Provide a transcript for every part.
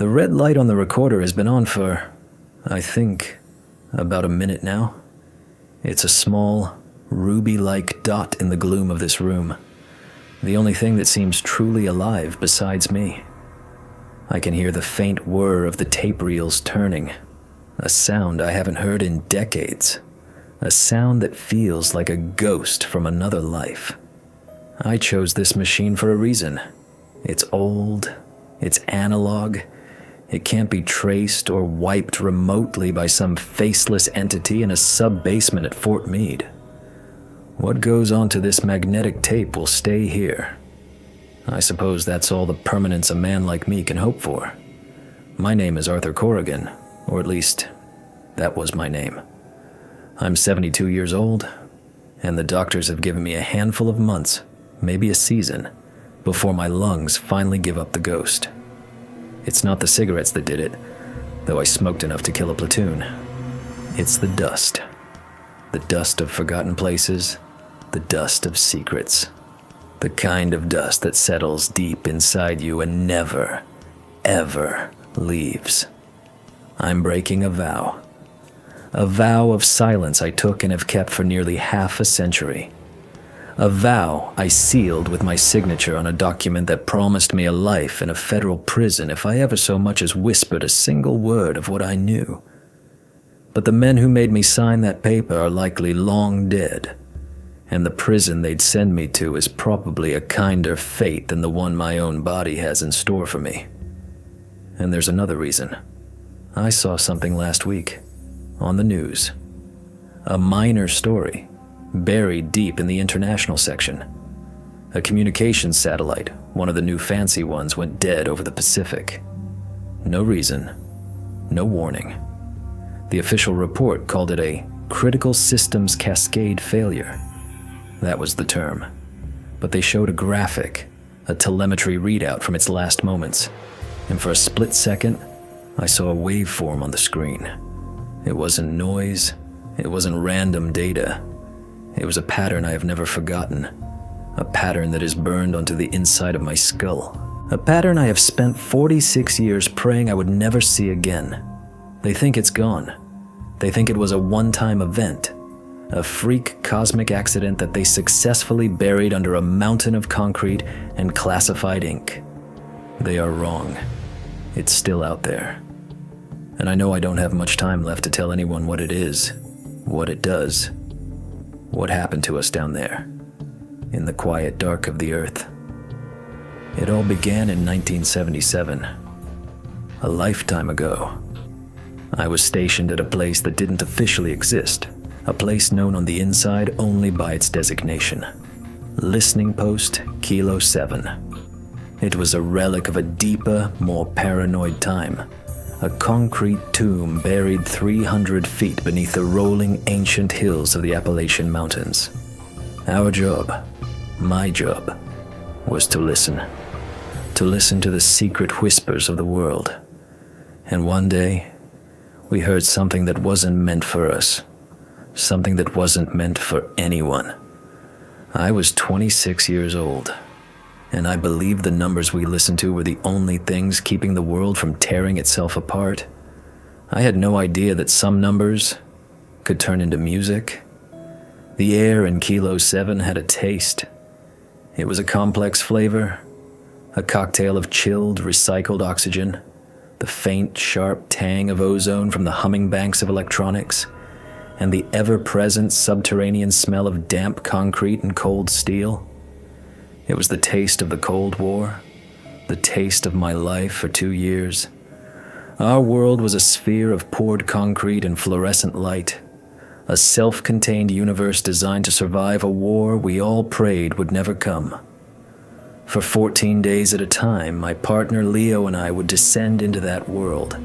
The red light on the recorder has been on for, I think, about a minute now. It's a small, ruby-like dot in the gloom of this room. The only thing that seems truly alive besides me. I can hear the faint whir of the tape reels turning, a sound I haven't heard in decades, a sound that feels like a ghost from another life. I chose this machine for a reason. It's old, it's analog, it can't be traced or wiped remotely by some faceless entity in a sub-basement at Fort Meade. What goes onto this magnetic tape will stay here. I suppose that's all the permanence a man like me can hope for. My name is Arthur Corrigan, or at least, that was my name. I'm 72 years old, and the doctors have given me a handful of months, maybe a season, before my lungs finally give up the ghost. It's not the cigarettes that did it, though I smoked enough to kill a platoon. It's the dust. The dust of forgotten places, the dust of secrets. The kind of dust that settles deep inside you and never, ever leaves. I'm breaking a vow. A vow of silence I took and have kept for nearly half a century. A vow I sealed with my signature on a document that promised me a life in a federal prison if I ever so much as whispered a single word of what I knew. But the men who made me sign that paper are likely long dead, and the prison they'd send me to is probably a kinder fate than the one my own body has in store for me. And there's another reason. I saw something last week, on the news. A minor story, buried deep in the international section. A communications satellite, one of the new fancy ones, went dead over the Pacific. No reason, no warning. The official report called it a critical systems cascade failure. That was the term. But they showed a graphic, a telemetry readout from its last moments, and for a split second, I saw a waveform on the screen. It wasn't noise, it wasn't random data. It was a pattern I have never forgotten, a pattern that is burned onto the inside of my skull, a pattern I have spent 46 years praying I would never see again. They think it's gone. They think it was a one-time event, a freak cosmic accident that they successfully buried under a mountain of concrete and classified ink. They are wrong. It's still out there. And I know I don't have much time left to tell anyone what it is, what it does, what happened to us down there, in the quiet dark of the earth. It all began in 1977, a lifetime ago. I was stationed at a place that didn't officially exist, a place known on the inside only by its designation. Listening Post Kilo 7. It was a relic of a deeper, more paranoid time. A concrete tomb buried 300 feet beneath the rolling ancient hills of the Appalachian Mountains. Our job, my job, was to listen to the secret whispers of the world. And one day, we heard something that wasn't meant for us, something that wasn't meant for anyone. I was 26 years old, and I believed the numbers we listened to were the only things keeping the world from tearing itself apart. I had no idea that some numbers could turn into music. The air in Kilo 7 had a taste. It was a complex flavor, a cocktail of chilled, recycled oxygen, the faint, sharp tang of ozone from the humming banks of electronics, and the ever-present subterranean smell of damp concrete and cold steel. It was the taste of the Cold War, the taste of my life for 2 years. Our world was a sphere of poured concrete and fluorescent light, a self-contained universe designed to survive a war we all prayed would never come. For 14 days at a time, my partner Leo and I would descend into that world,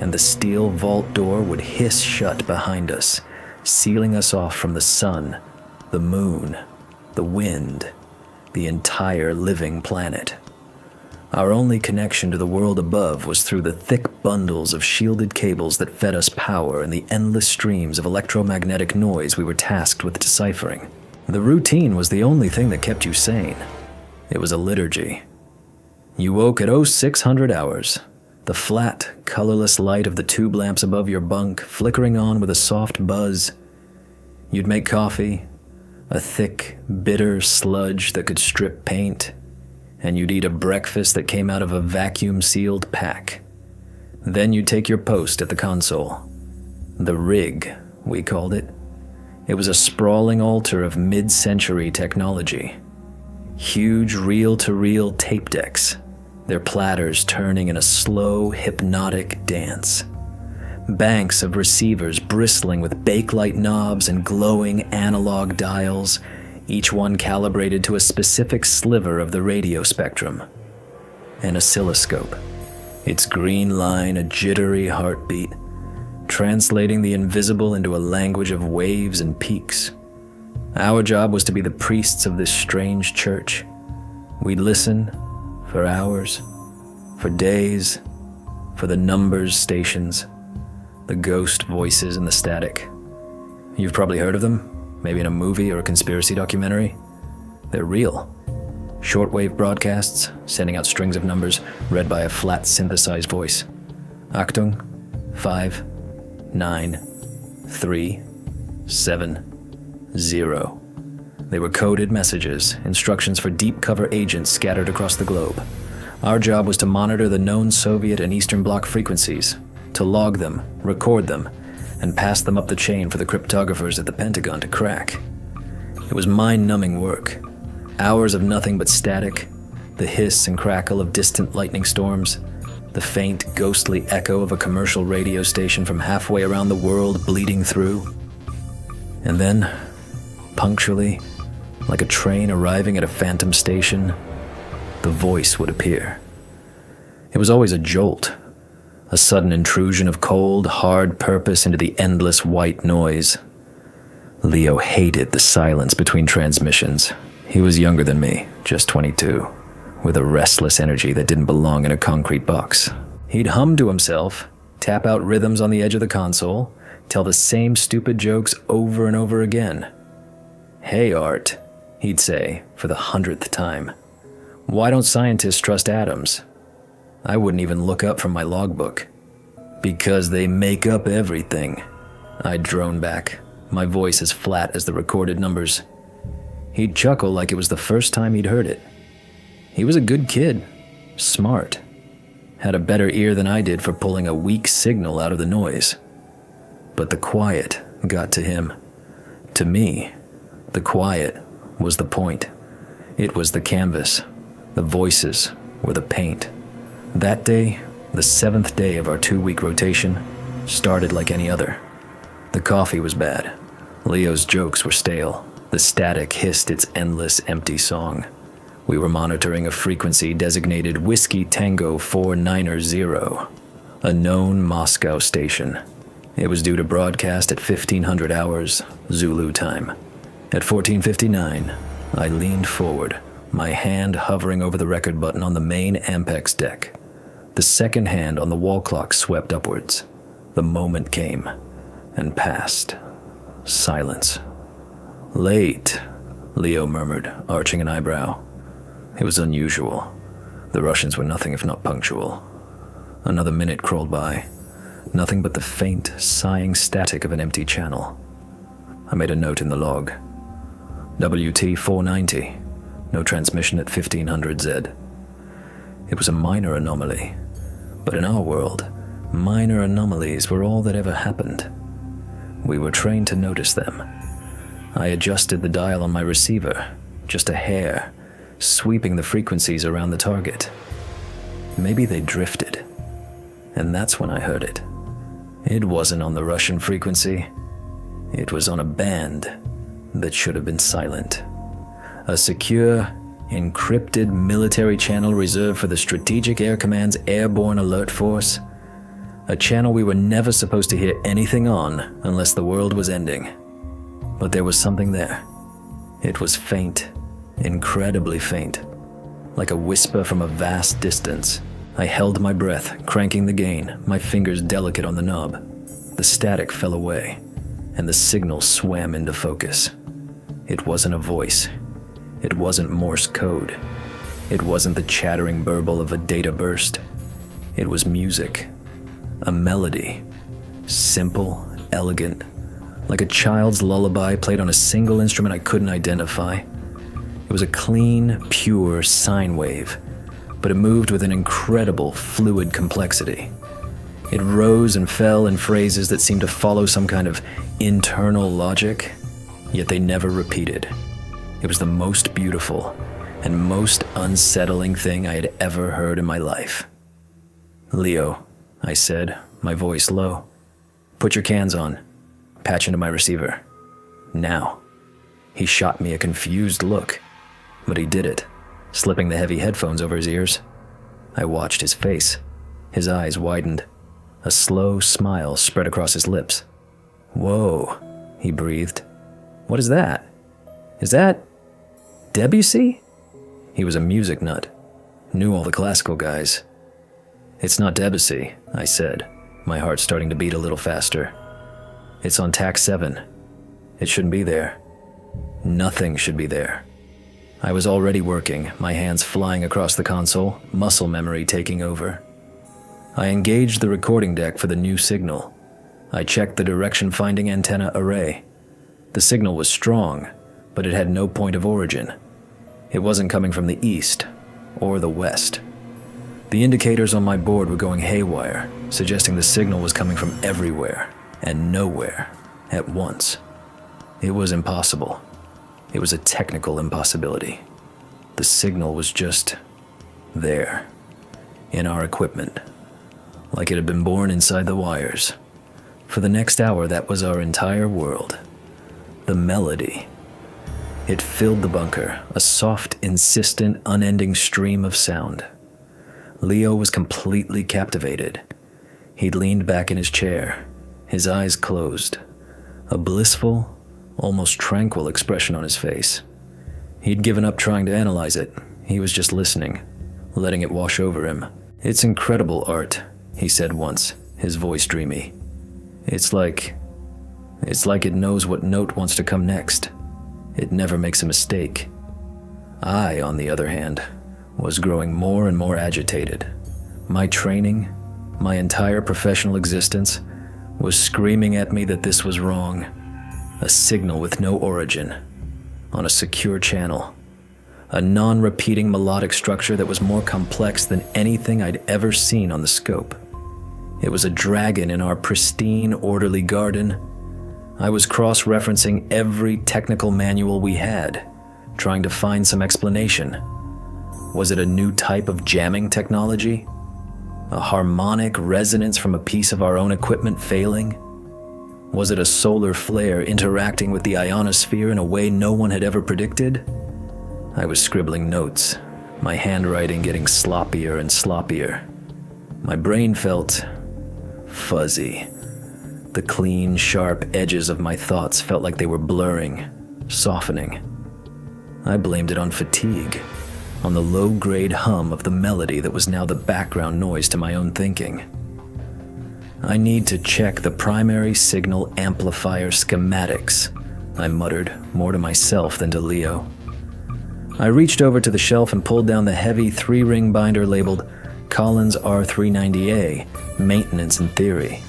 and the steel vault door would hiss shut behind us, sealing us off from the sun, the moon, the wind, the entire living planet. Our only connection to the world above was through the thick bundles of shielded cables that fed us power and the endless streams of electromagnetic noise we were tasked with deciphering. The routine was the only thing that kept you sane. It was a liturgy. You woke at 0600 hours, The flat, colorless light of the tube lamps above your bunk flickering on with a soft buzz. You'd make coffee, a thick, bitter sludge that could strip paint, and you'd eat a breakfast that came out of a vacuum-sealed pack. Then you'd take your post at the console. The rig, we called it. It was a sprawling altar of mid-century technology. Huge reel-to-reel tape decks, their platters turning in a slow, hypnotic dance. Banks of receivers bristling with bakelite knobs and glowing analog dials, each one calibrated to a specific sliver of the radio spectrum. An oscilloscope, its green line a jittery heartbeat, translating the invisible into a language of waves and peaks. Our job was to be the priests of this strange church. We'd listen for hours, for days, for the numbers stations, the ghost voices and the static. You've probably heard of them, maybe in a movie or a conspiracy documentary. They're real. Shortwave broadcasts, sending out strings of numbers, read by a flat synthesized voice. Achtung, 5, 9, 3, 7, 0. They were coded messages, instructions for deep cover agents scattered across the globe. Our job was to monitor the known Soviet and Eastern Bloc frequencies, to log them, record them, and pass them up the chain for the cryptographers at the Pentagon to crack. It was mind-numbing work. Hours of nothing but static, the hiss and crackle of distant lightning storms, the faint, ghostly echo of a commercial radio station from halfway around the world bleeding through. And then, punctually, like a train arriving at a phantom station, the voice would appear. It was always a jolt, a sudden intrusion of cold, hard purpose into the endless white noise. Leo hated the silence between transmissions. He was younger than me, just 22, with a restless energy that didn't belong in a concrete box. He'd hum to himself, tap out rhythms on the edge of the console, tell the same stupid jokes over and over again. "Hey, Art," he'd say for the 100th time. "Why don't scientists trust atoms?" I wouldn't even look up from my logbook. "Because they make up everything," I'd drone back, my voice as flat as the recorded numbers. He'd chuckle like it was the first time he'd heard it. He was a good kid, smart, had a better ear than I did for pulling a weak signal out of the noise. But the quiet got to him. To me, the quiet was the point. It was the canvas. The voices were the paint. That day, the 7th day of our 2-week rotation, started like any other. The coffee was bad. Leo's jokes were stale. The static hissed its endless, empty song. We were monitoring a frequency designated Whiskey Tango 490, a known Moscow station. It was due to broadcast at 1500 hours, Zulu time. At 14:59, I leaned forward, my hand hovering over the record button on the main Ampex deck. The second hand on the wall clock swept upwards. The moment came and passed. Silence. "Late," Leo murmured, arching an eyebrow. It was unusual. The Russians were nothing if not punctual. Another minute crawled by. Nothing but the faint, sighing static of an empty channel. I made a note in the log. WT 490. No transmission at 1500 Z. It was a minor anomaly. But in our world, minor anomalies were all that ever happened. We were trained to notice them. I adjusted the dial on my receiver, just a hair, sweeping the frequencies around the target. Maybe they drifted. And that's when I heard it. It wasn't on the Russian frequency. It was on a band that should have been silent. A secure, encrypted military channel reserved for the Strategic Air Command's Airborne Alert Force. A channel we were never supposed to hear anything on unless the world was ending. But there was something there. It was faint, incredibly faint, like a whisper from a vast distance. I held my breath, cranking the gain, my fingers delicate on the knob. The static fell away, and the signal swam into focus. It wasn't a voice. It wasn't Morse code. It wasn't the chattering burble of a data burst. It was music. A melody. Simple, elegant, like a child's lullaby played on a single instrument I couldn't identify. It was a clean, pure sine wave, but it moved with an incredible, fluid complexity. It rose and fell in phrases that seemed to follow some kind of internal logic, yet they never repeated. It was the most beautiful and most unsettling thing I had ever heard in my life. "Leo," I said, my voice low. "Put your cans on. Patch into my receiver. Now." He shot me a confused look, but he did it, slipping the heavy headphones over his ears. I watched his face. His eyes widened. A slow smile spread across his lips. "Whoa," he breathed. "What is that? Is that Debussy?" He was a music nut. Knew all the classical guys. "It's not Debussy," I said, my heart starting to beat a little faster. "It's on tack 7. It shouldn't be there. Nothing should be there." I was already working, my hands flying across the console, muscle memory taking over. I engaged the recording deck for the new signal. I checked the direction-finding antenna array. The signal was strong, but it had no point of origin. It wasn't coming from the east or the west. The indicators on my board were going haywire, suggesting the signal was coming from everywhere and nowhere at once. It was impossible. It was a technical impossibility. The signal was just there, in our equipment, like it had been born inside the wires. For the next hour, that was our entire world. The melody. It filled the bunker, a soft, insistent, unending stream of sound. Leo was completely captivated. He'd leaned back in his chair, his eyes closed, a blissful, almost tranquil expression on his face. He'd given up trying to analyze it. He was just listening, letting it wash over him. "It's incredible art," he said once, his voice dreamy. It's like it knows what note wants to come next. It never makes a mistake." I, on the other hand, was growing more and more agitated. My training, my entire professional existence, was screaming at me that this was wrong. A signal with no origin, on a secure channel. A non-repeating melodic structure that was more complex than anything I'd ever seen on the scope. It was a dragon in our pristine, orderly garden. I was cross-referencing every technical manual we had, trying to find some explanation. Was it a new type of jamming technology? A harmonic resonance from a piece of our own equipment failing? Was it a solar flare interacting with the ionosphere in a way no one had ever predicted? I was scribbling notes, my handwriting getting sloppier and sloppier. My brain felt fuzzy. The clean, sharp edges of my thoughts felt like they were blurring, softening. I blamed it on fatigue, on the low-grade hum of the melody that was now the background noise to my own thinking. "I need to check the primary signal amplifier schematics," I muttered, more to myself than to Leo. I reached over to the shelf and pulled down the heavy 3-ring binder labeled Collins R390A, Maintenance and Theory.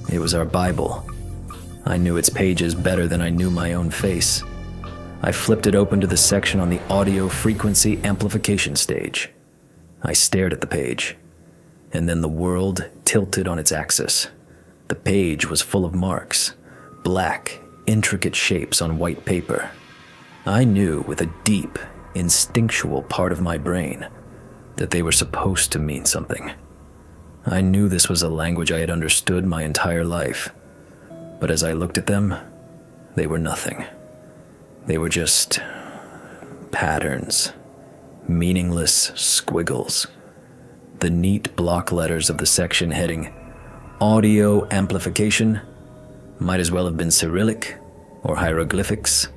It was our Bible. I knew its pages better than I knew my own face. I flipped it open to the section on the audio frequency amplification stage. I stared at the page, and then the world tilted on its axis. The page was full of marks, black, intricate shapes on white paper. I knew with a deep, instinctual part of my brain that they were supposed to mean something. I knew this was a language I had understood my entire life, but as I looked at them, they were nothing. They were just patterns, meaningless squiggles. The neat block letters of the section heading Audio Amplification might as well have been Cyrillic or hieroglyphics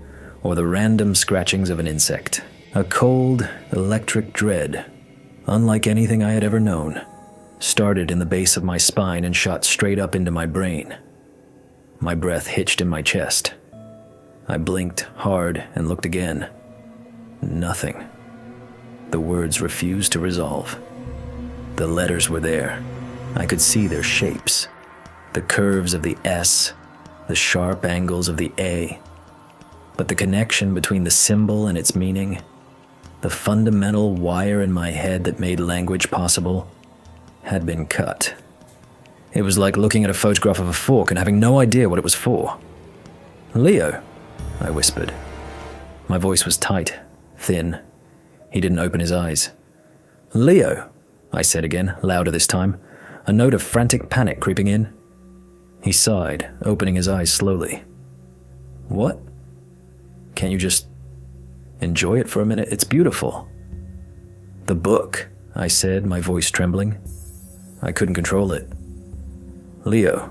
or the random scratchings of an insect. A cold, electric dread, unlike anything I had ever known, started in the base of my spine and shot straight up into my brain. My breath hitched in my chest. I blinked hard and looked again. Nothing. The words refused to resolve. The letters were there. I could see their shapes. The curves of the S, the sharp angles of the A. But the connection between the symbol and its meaning, the fundamental wire in my head that made language possible, had been cut. It was like looking at a photograph of a fork and having no idea what it was for. "Leo," I whispered. My voice was tight, thin. He didn't open his eyes. "Leo," I said again, louder this time, a note of frantic panic creeping in. He sighed, opening his eyes slowly. "What? Can't you just enjoy it for a minute? It's beautiful." "The book," I said, my voice trembling. I couldn't control it. "Leo,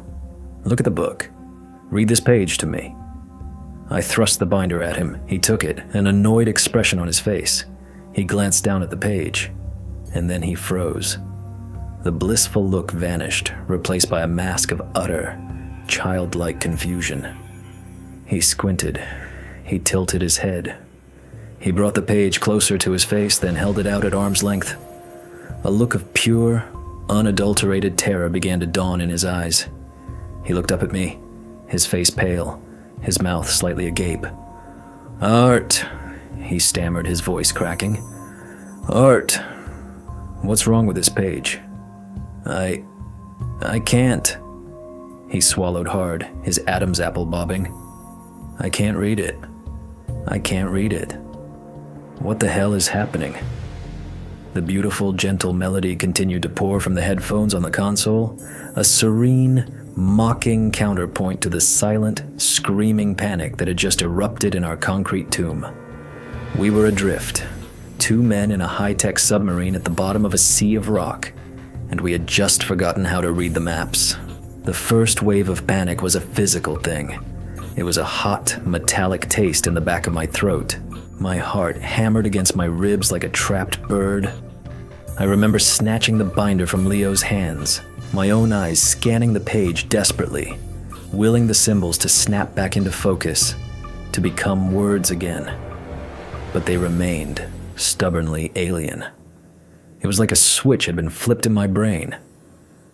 look at the book. Read this page to me." I thrust the binder at him. He took it, an annoyed expression on his face. He glanced down at the page, and then he froze. The blissful look vanished, replaced by a mask of utter, childlike confusion. He squinted. He tilted his head. He brought the page closer to his face, then held it out at arm's length. A look of pure, unadulterated terror began to dawn in his eyes. He looked up at me, his face pale, his mouth slightly agape. "Art," he stammered, his voice cracking. "Art, what's wrong with this page? I can't." He swallowed hard, his Adam's apple bobbing. "I can't read it. I can't read it. What the hell is happening?" The beautiful, gentle melody continued to pour from the headphones on the console, a serene, mocking counterpoint to the silent, screaming panic that had just erupted in our concrete tomb. We were adrift, two men in a high-tech submarine at the bottom of a sea of rock, and we had just forgotten how to read the maps. The first wave of panic was a physical thing. It was a hot, metallic taste in the back of my throat. My heart hammered against my ribs like a trapped bird. I remember snatching the binder from Leo's hands, my own eyes scanning the page desperately, willing the symbols to snap back into focus, to become words again. But they remained stubbornly alien. It was like a switch had been flipped in my brain.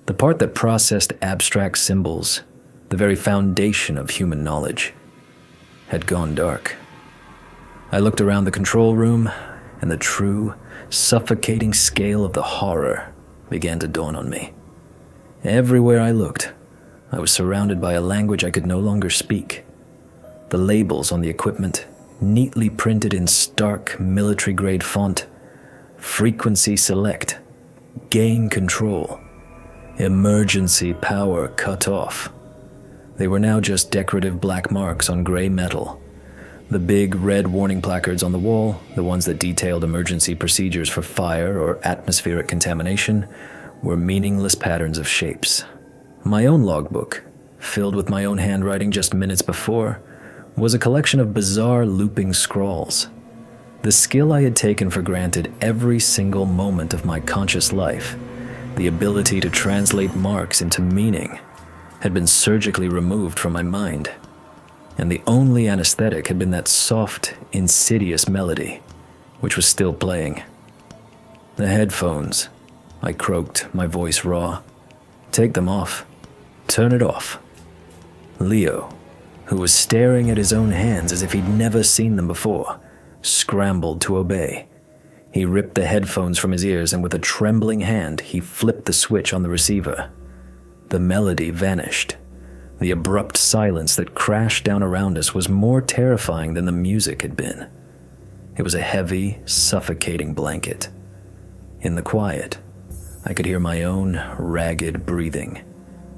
The part that processed abstract symbols, the very foundation of human knowledge, had gone dark. I looked around the control room, and the true, suffocating scale of the horror began to dawn on me. Everywhere I looked, I was surrounded by a language I could no longer speak. The labels on the equipment, neatly printed in stark, military-grade font: frequency select, gain control, emergency power cut off. They were now just decorative black marks on gray metal. The big red warning placards on the wall, the ones that detailed emergency procedures for fire or atmospheric contamination, were meaningless patterns of shapes. My own logbook, filled with my own handwriting just minutes before, was a collection of bizarre looping scrawls. The skill I had taken for granted every single moment of my conscious life, the ability to translate marks into meaning, had been surgically removed from my mind. And the only anesthetic had been that soft, insidious melody, which was still playing. "The headphones," I croaked, my voice raw. "Take them off. Turn it off." Leo, who was staring at his own hands as if he'd never seen them before, scrambled to obey. He ripped the headphones from his ears, and with a trembling hand, he flipped the switch on the receiver. The melody vanished. The abrupt silence that crashed down around us was more terrifying than the music had been. It was a heavy, suffocating blanket. In the quiet, I could hear my own ragged breathing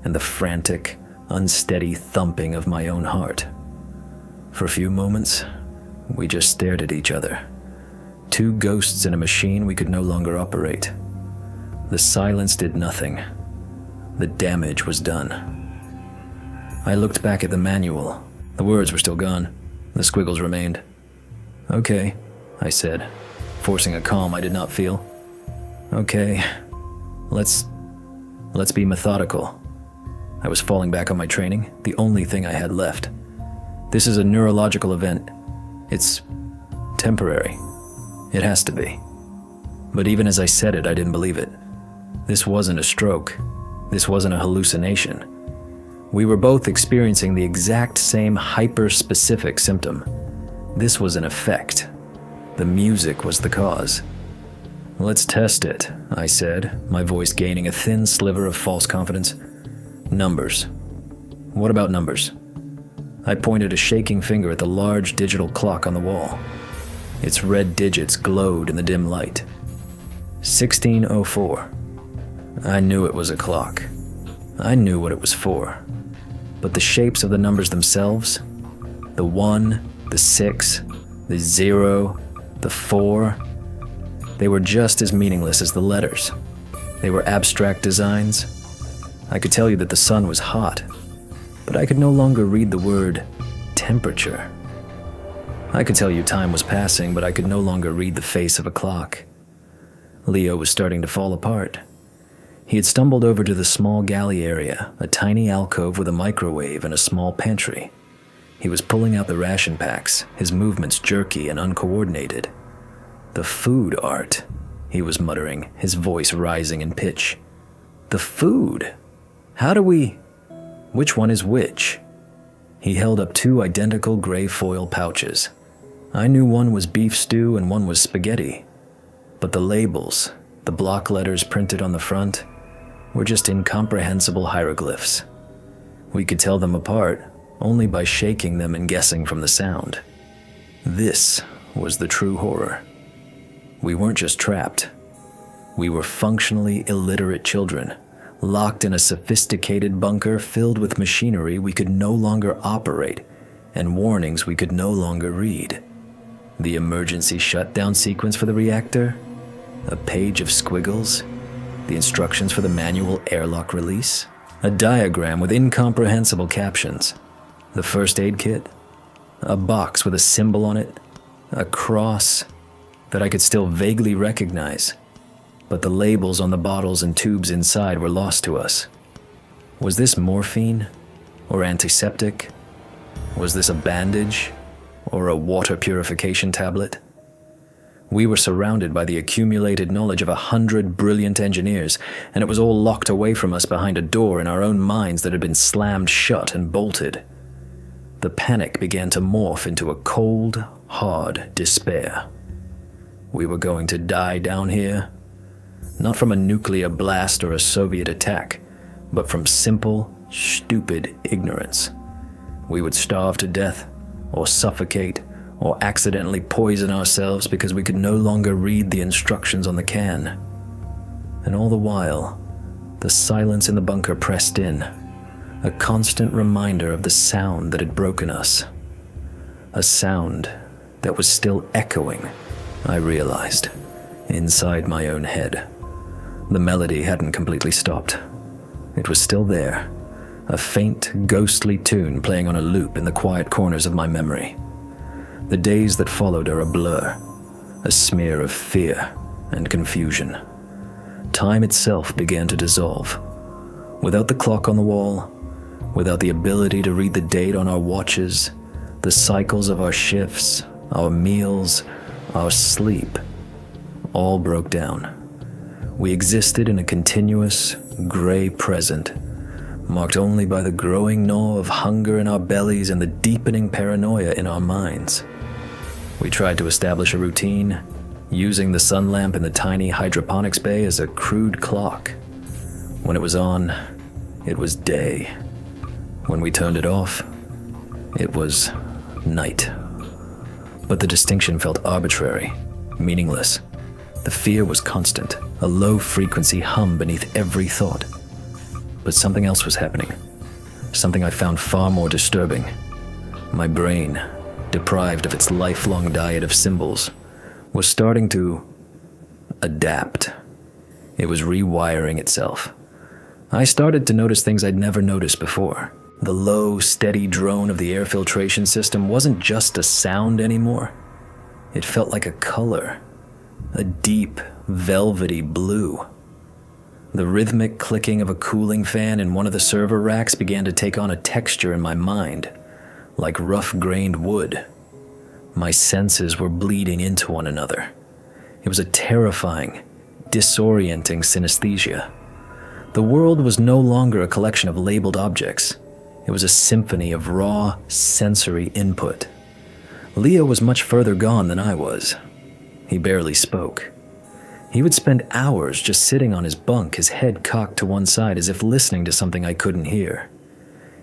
and the frantic, unsteady thumping of my own heart. For a few moments, we just stared at each other. Two ghosts in a machine we could no longer operate. The silence did nothing. The damage was done. I looked back at the manual. The words were still gone. The squiggles remained. "Okay," I said, forcing a calm I did not feel. "Okay, let's be methodical." I was falling back on my training, the only thing I had left. "This is a neurological event. It's temporary. It has to be." But even as I said it, I didn't believe it. This wasn't a stroke. This wasn't a hallucination. We were both experiencing the exact same hyper-specific symptom. This was an effect. The music was the cause. "Let's test it," I said, my voice gaining a thin sliver of false confidence. "Numbers. What about numbers?" I pointed a shaking finger at the large digital clock on the wall. Its red digits glowed in the dim light. 16:04. I knew it was a clock. I knew what it was for. But the shapes of the numbers themselves, the 1, the 6, the 0, the 4, they were just as meaningless as the letters. They were abstract designs. I could tell you that the sun was hot, but I could no longer read the word temperature. I could tell you time was passing, but I could no longer read the face of a clock. Leo was starting to fall apart. He had stumbled over to the small galley area, a tiny alcove with a microwave and a small pantry. He was pulling out the ration packs, his movements jerky and uncoordinated. "The food art," he was muttering, his voice rising in pitch. "The food? How do we... Which one is which?" He held up 2 identical gray foil pouches. I knew one was beef stew and one was spaghetti. But the labels, the block letters printed on the front, were just incomprehensible hieroglyphs. We could tell them apart only by shaking them and guessing from the sound. This was the true horror. We weren't just trapped. We were functionally illiterate children, locked in a sophisticated bunker filled with machinery we could no longer operate and warnings we could no longer read. The emergency shutdown sequence for the reactor, a page of squiggles, the instructions for the manual airlock release, a diagram with incomprehensible captions, the first aid kit, a box with a symbol on it, a cross that I could still vaguely recognize, but the labels on the bottles and tubes inside were lost to us. Was this morphine or antiseptic? Was this a bandage or a water purification tablet? We were surrounded by the accumulated knowledge of 100 brilliant engineers, and it was all locked away from us behind a door in our own minds that had been slammed shut and bolted. The panic began to morph into a cold, hard despair. We were going to die down here, not from a nuclear blast or a Soviet attack, but from simple, stupid ignorance. We would starve to death, or suffocate, or accidentally poison ourselves because we could no longer read the instructions on the can. And all the while, the silence in the bunker pressed in, a constant reminder of the sound that had broken us. A sound that was still echoing, I realized, inside my own head. The melody hadn't completely stopped. It was still there, a faint, ghostly tune playing on a loop in the quiet corners of my memory. The days that followed are a blur, a smear of fear and confusion. Time itself began to dissolve. Without the clock on the wall, without the ability to read the date on our watches, the cycles of our shifts, our meals, our sleep, all broke down. We existed in a continuous, gray present, marked only by the growing gnaw of hunger in our bellies and the deepening paranoia in our minds. We tried to establish a routine, using the sun lamp in the tiny hydroponics bay as a crude clock. When it was on, it was day. When we turned it off, it was night. But the distinction felt arbitrary, meaningless. The fear was constant, a low-frequency hum beneath every thought. But something else was happening, something I found far more disturbing. My brain, deprived of its lifelong diet of symbols, was starting to adapt. It was rewiring itself. I started to notice things I'd never noticed before. The low, steady drone of the air filtration system wasn't just a sound anymore. It felt like a color, a deep, velvety blue. The rhythmic clicking of a cooling fan in one of the server racks began to take on a texture in my mind, like rough-grained wood. My senses were bleeding into one another. It was a terrifying, disorienting synesthesia. The world was no longer a collection of labeled objects. It was a symphony of raw, sensory input. Leo was much further gone than I was. He barely spoke. He would spend hours just sitting on his bunk, his head cocked to one side as if listening to something I couldn't hear.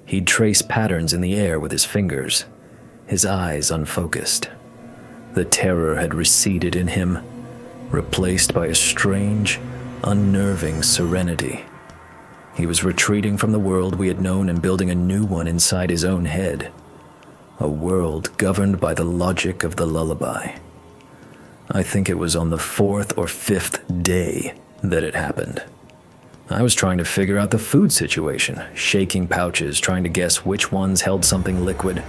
He'd trace patterns in the air with his fingers, his eyes unfocused. The terror had receded in him, replaced by a strange, unnerving serenity. He was retreating from the world we had known and building a new one inside his own head. A world governed by the logic of the lullaby. I think it was on the 4th or 5th day that it happened. I was trying to figure out the food situation, shaking pouches, trying to guess which ones held something liquid.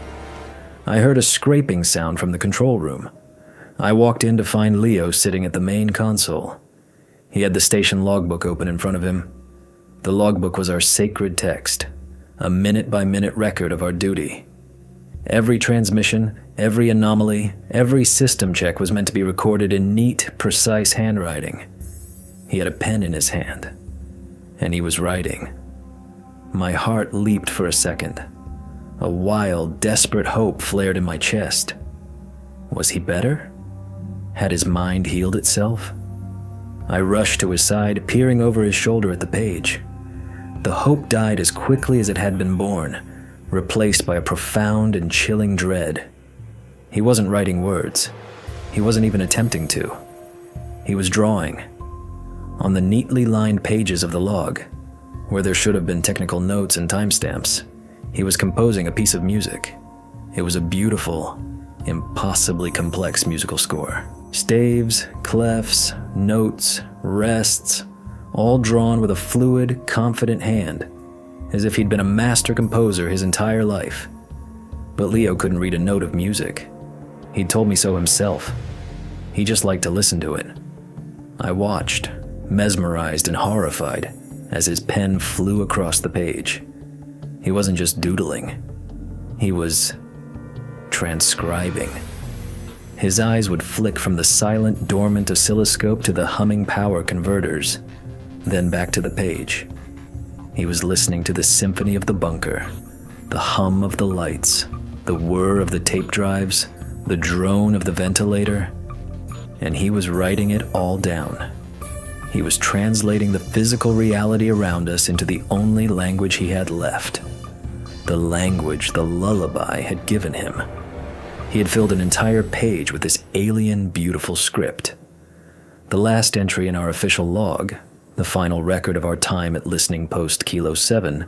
I heard a scraping sound from the control room. I walked in to find Leo sitting at the main console. He had the station logbook open in front of him. The logbook was our sacred text, a minute-by-minute record of our duty. Every transmission, every anomaly, every system check was meant to be recorded in neat, precise handwriting. He had a pen in his hand, and he was writing. My heart leaped for a second. A wild, desperate hope flared in my chest. Was he better? Had his mind healed itself? I rushed to his side, peering over his shoulder at the page. The hope died as quickly as it had been born, replaced by a profound and chilling dread. He wasn't writing words. He wasn't even attempting to. He was drawing. On the neatly lined pages of the log, where there should have been technical notes and timestamps, he was composing a piece of music. It was a beautiful, impossibly complex musical score. Staves, clefs, notes, rests, all drawn with a fluid, confident hand, as if he'd been a master composer his entire life. But Leo couldn't read a note of music. He'd told me so himself. He just liked to listen to it. I watched, mesmerized and horrified, as his pen flew across the page. He wasn't just doodling. He was transcribing. His eyes would flick from the silent, dormant oscilloscope to the humming power converters, then back to the page. He was listening to the symphony of the bunker, the hum of the lights, the whir of the tape drives, the drone of the ventilator, and he was writing it all down. He was translating the physical reality around us into the only language he had left, the language the lullaby had given him. He had filled an entire page with this alien, beautiful script. The last entry in our official log, the final record of our time at listening post Kilo 7,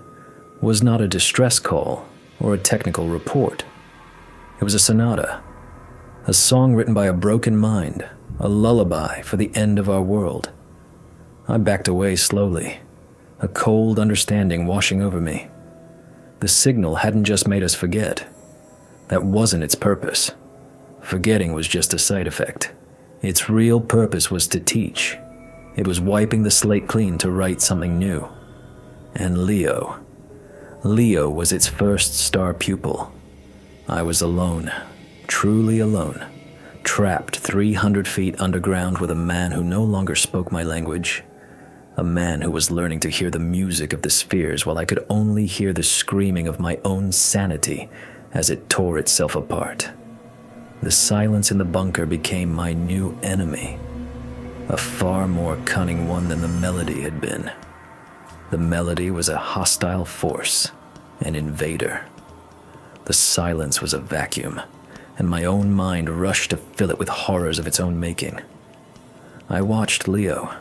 was not a distress call or a technical report. It was a sonata, a song written by a broken mind, a lullaby for the end of our world. I backed away slowly, a cold understanding washing over me. The signal hadn't just made us forget. That wasn't its purpose. Forgetting was just a side effect. Its real purpose was to teach. It was wiping the slate clean to write something new. And Leo was its first star pupil. I was alone, truly alone, trapped 300 feet underground with a man who no longer spoke my language. A man who was learning to hear the music of the spheres while I could only hear the screaming of my own sanity as it tore itself apart. The silence in the bunker became my new enemy, a far more cunning one than the melody had been. The melody was a hostile force, an invader. The silence was a vacuum, and my own mind rushed to fill it with horrors of its own making. I watched Leo.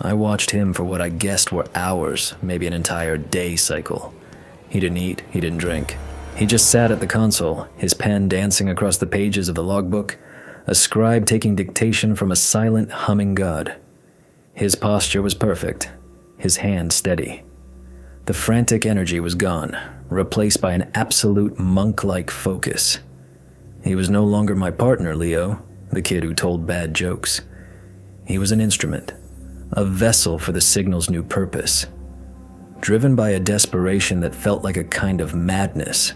I watched him for what I guessed were hours, maybe an entire day cycle. He didn't eat, he didn't drink. He just sat at the console, his pen dancing across the pages of the logbook, a scribe taking dictation from a silent, humming god. His posture was perfect, his hand steady. The frantic energy was gone, replaced by an absolute monk-like focus. He was no longer my partner, Leo, the kid who told bad jokes. He was an instrument, a vessel for the signal's new purpose. Driven by a desperation that felt like a kind of madness,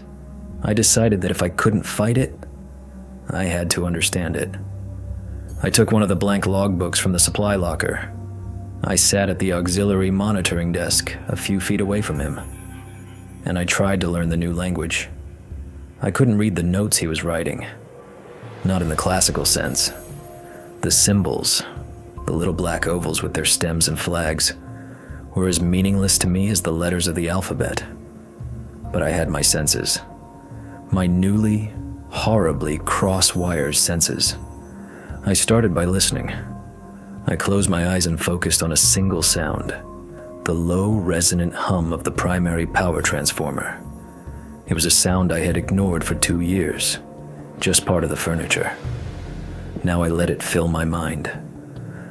I decided that if I couldn't fight it, I had to understand it. I took one of the blank logbooks from the supply locker. I sat at the auxiliary monitoring desk a few feet away from him, and I tried to learn the new language. I couldn't read the notes he was writing, not in the classical sense. The symbols, the little black ovals with their stems and flags, were as meaningless to me as the letters of the alphabet. But I had my senses, my newly, horribly cross-wired senses. I started by listening. I closed my eyes and focused on a single sound, the low, resonant hum of the primary power transformer. It was a sound I had ignored for 2 years, just part of the furniture. Now I let it fill my mind.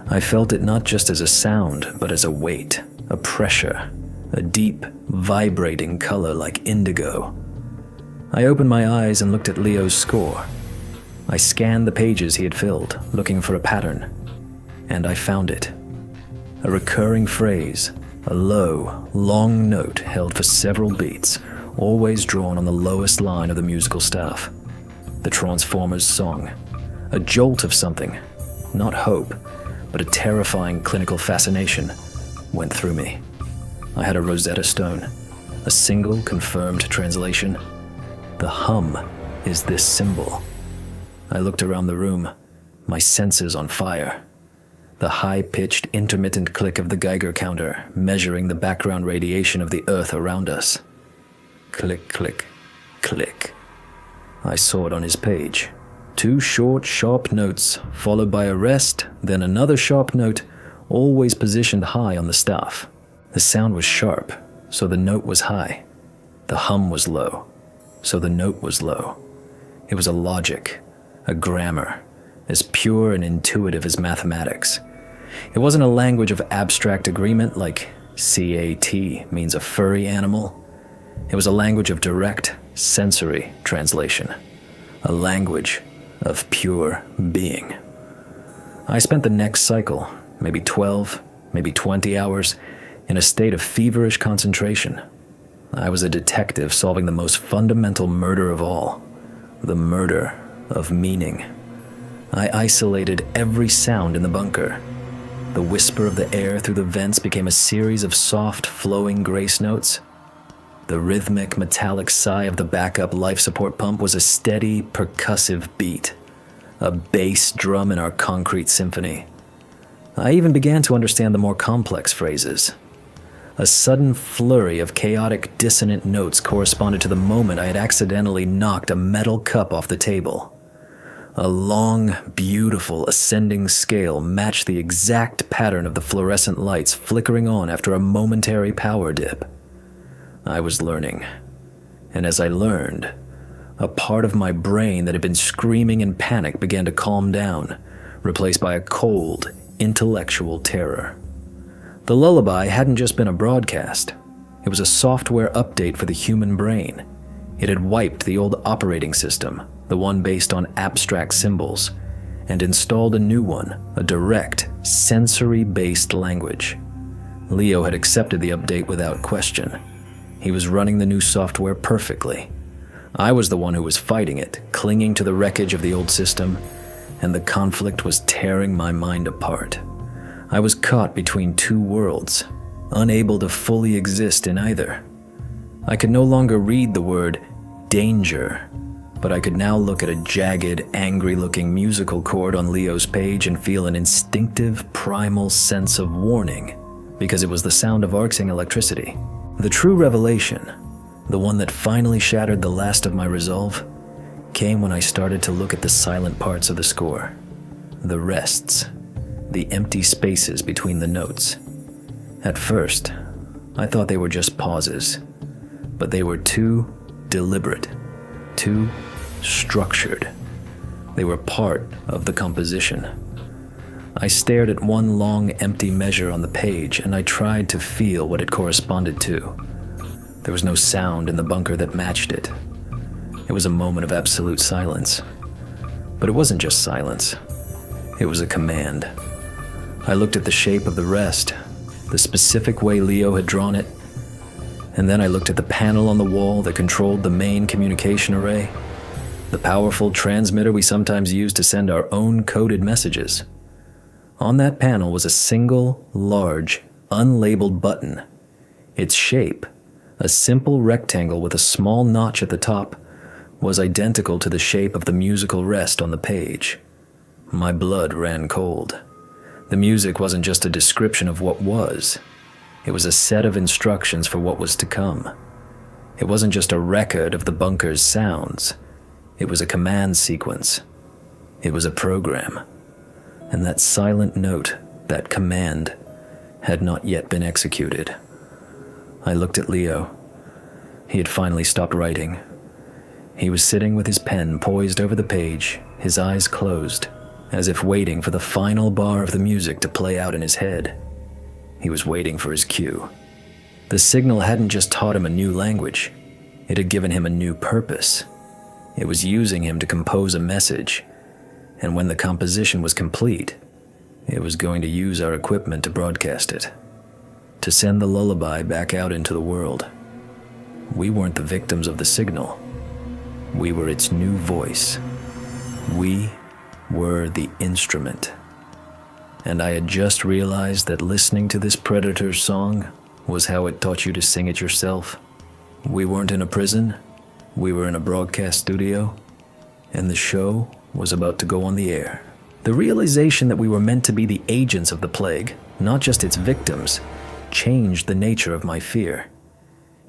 I felt it not just as a sound, but as a weight, a pressure, a deep, vibrating color like indigo. I opened my eyes and looked at Leo's score. I scanned the pages he had filled, looking for a pattern, and I found it. A recurring phrase, a low, long note held for several beats, always drawn on the lowest line of the musical staff. The Transformers' song. A jolt of something, not hope, but a terrifying clinical fascination, went through me. I had a Rosetta Stone, a single confirmed translation. The hum is this symbol. I looked around the room, my senses on fire. The high-pitched, intermittent click of the Geiger counter, measuring the background radiation of the Earth around us. Click, click, click. I saw it on his page. 2 short, sharp notes, followed by a rest, then another sharp note, always positioned high on the staff. The sound was sharp, so the note was high. The hum was low, so the note was low. It was a logic, a grammar, as pure and intuitive as mathematics. It wasn't a language of abstract agreement like CAT means a furry animal. It was a language of direct, sensory translation. A language of pure being. I spent the next cycle, maybe 12, maybe 20 hours, in a state of feverish concentration. I was a detective solving the most fundamental murder of all, the murder of meaning. I isolated every sound in the bunker. The whisper of the air through the vents became a series of soft, flowing grace notes. The rhythmic, metallic sigh of the backup life support pump was a steady, percussive beat, a bass drum in our concrete symphony. I even began to understand the more complex phrases. A sudden flurry of chaotic, dissonant notes corresponded to the moment I had accidentally knocked a metal cup off the table. A long, beautiful, ascending scale matched the exact pattern of the fluorescent lights flickering on after a momentary power dip. I was learning, and as I learned, a part of my brain that had been screaming in panic began to calm down, replaced by a cold, intellectual terror. The Lullaby hadn't just been a broadcast. It was a software update for the human brain. It had wiped the old operating system, the one based on abstract symbols, and installed a new one, a direct, sensory-based language. Leo had accepted the update without question. He was running the new software perfectly. I was the one who was fighting it, clinging to the wreckage of the old system, and the conflict was tearing my mind apart. I was caught between 2 worlds, unable to fully exist in either. I could no longer read the word danger, but I could now look at a jagged, angry-looking musical chord on Leo's page and feel an instinctive, primal sense of warning, because it was the sound of arcing electricity. The true revelation, the one that finally shattered the last of my resolve, came when I started to look at the silent parts of the score, the rests, the empty spaces between the notes. At first, I thought they were just pauses, but they were too deliberate, too structured. They were part of the composition. I stared at one long, empty measure on the page, and I tried to feel what it corresponded to. There was no sound in the bunker that matched it. It was a moment of absolute silence. But it wasn't just silence. It was a command. I looked at the shape of the rest, the specific way Leo had drawn it, and then I looked at the panel on the wall that controlled the main communication array, the powerful transmitter we sometimes use to send our own coded messages. On that panel was a single, large, unlabeled button. Its shape, a simple rectangle with a small notch at the top, was identical to the shape of the musical rest on the page. My blood ran cold. The music wasn't just a description of what was. It was a set of instructions for what was to come. It wasn't just a record of the bunker's sounds. It was a command sequence. It was a program. And that silent note, that command, had not yet been executed. I looked at Leo. He had finally stopped writing. He was sitting with his pen poised over the page, his eyes closed, as if waiting for the final bar of the music to play out in his head. He was waiting for his cue. The signal hadn't just taught him a new language. It had given him a new purpose. It was using him to compose a message, and when the composition was complete, it was going to use our equipment to broadcast it, to send the lullaby back out into the world. We weren't the victims of the signal. We were its new voice. We were the instrument. And I had just realized that listening to this Predator's song was how it taught you to sing it yourself. We weren't in a prison. We were in a broadcast studio, and the show was about to go on the air. The realization that we were meant to be the agents of the plague, not just its victims, changed the nature of my fear.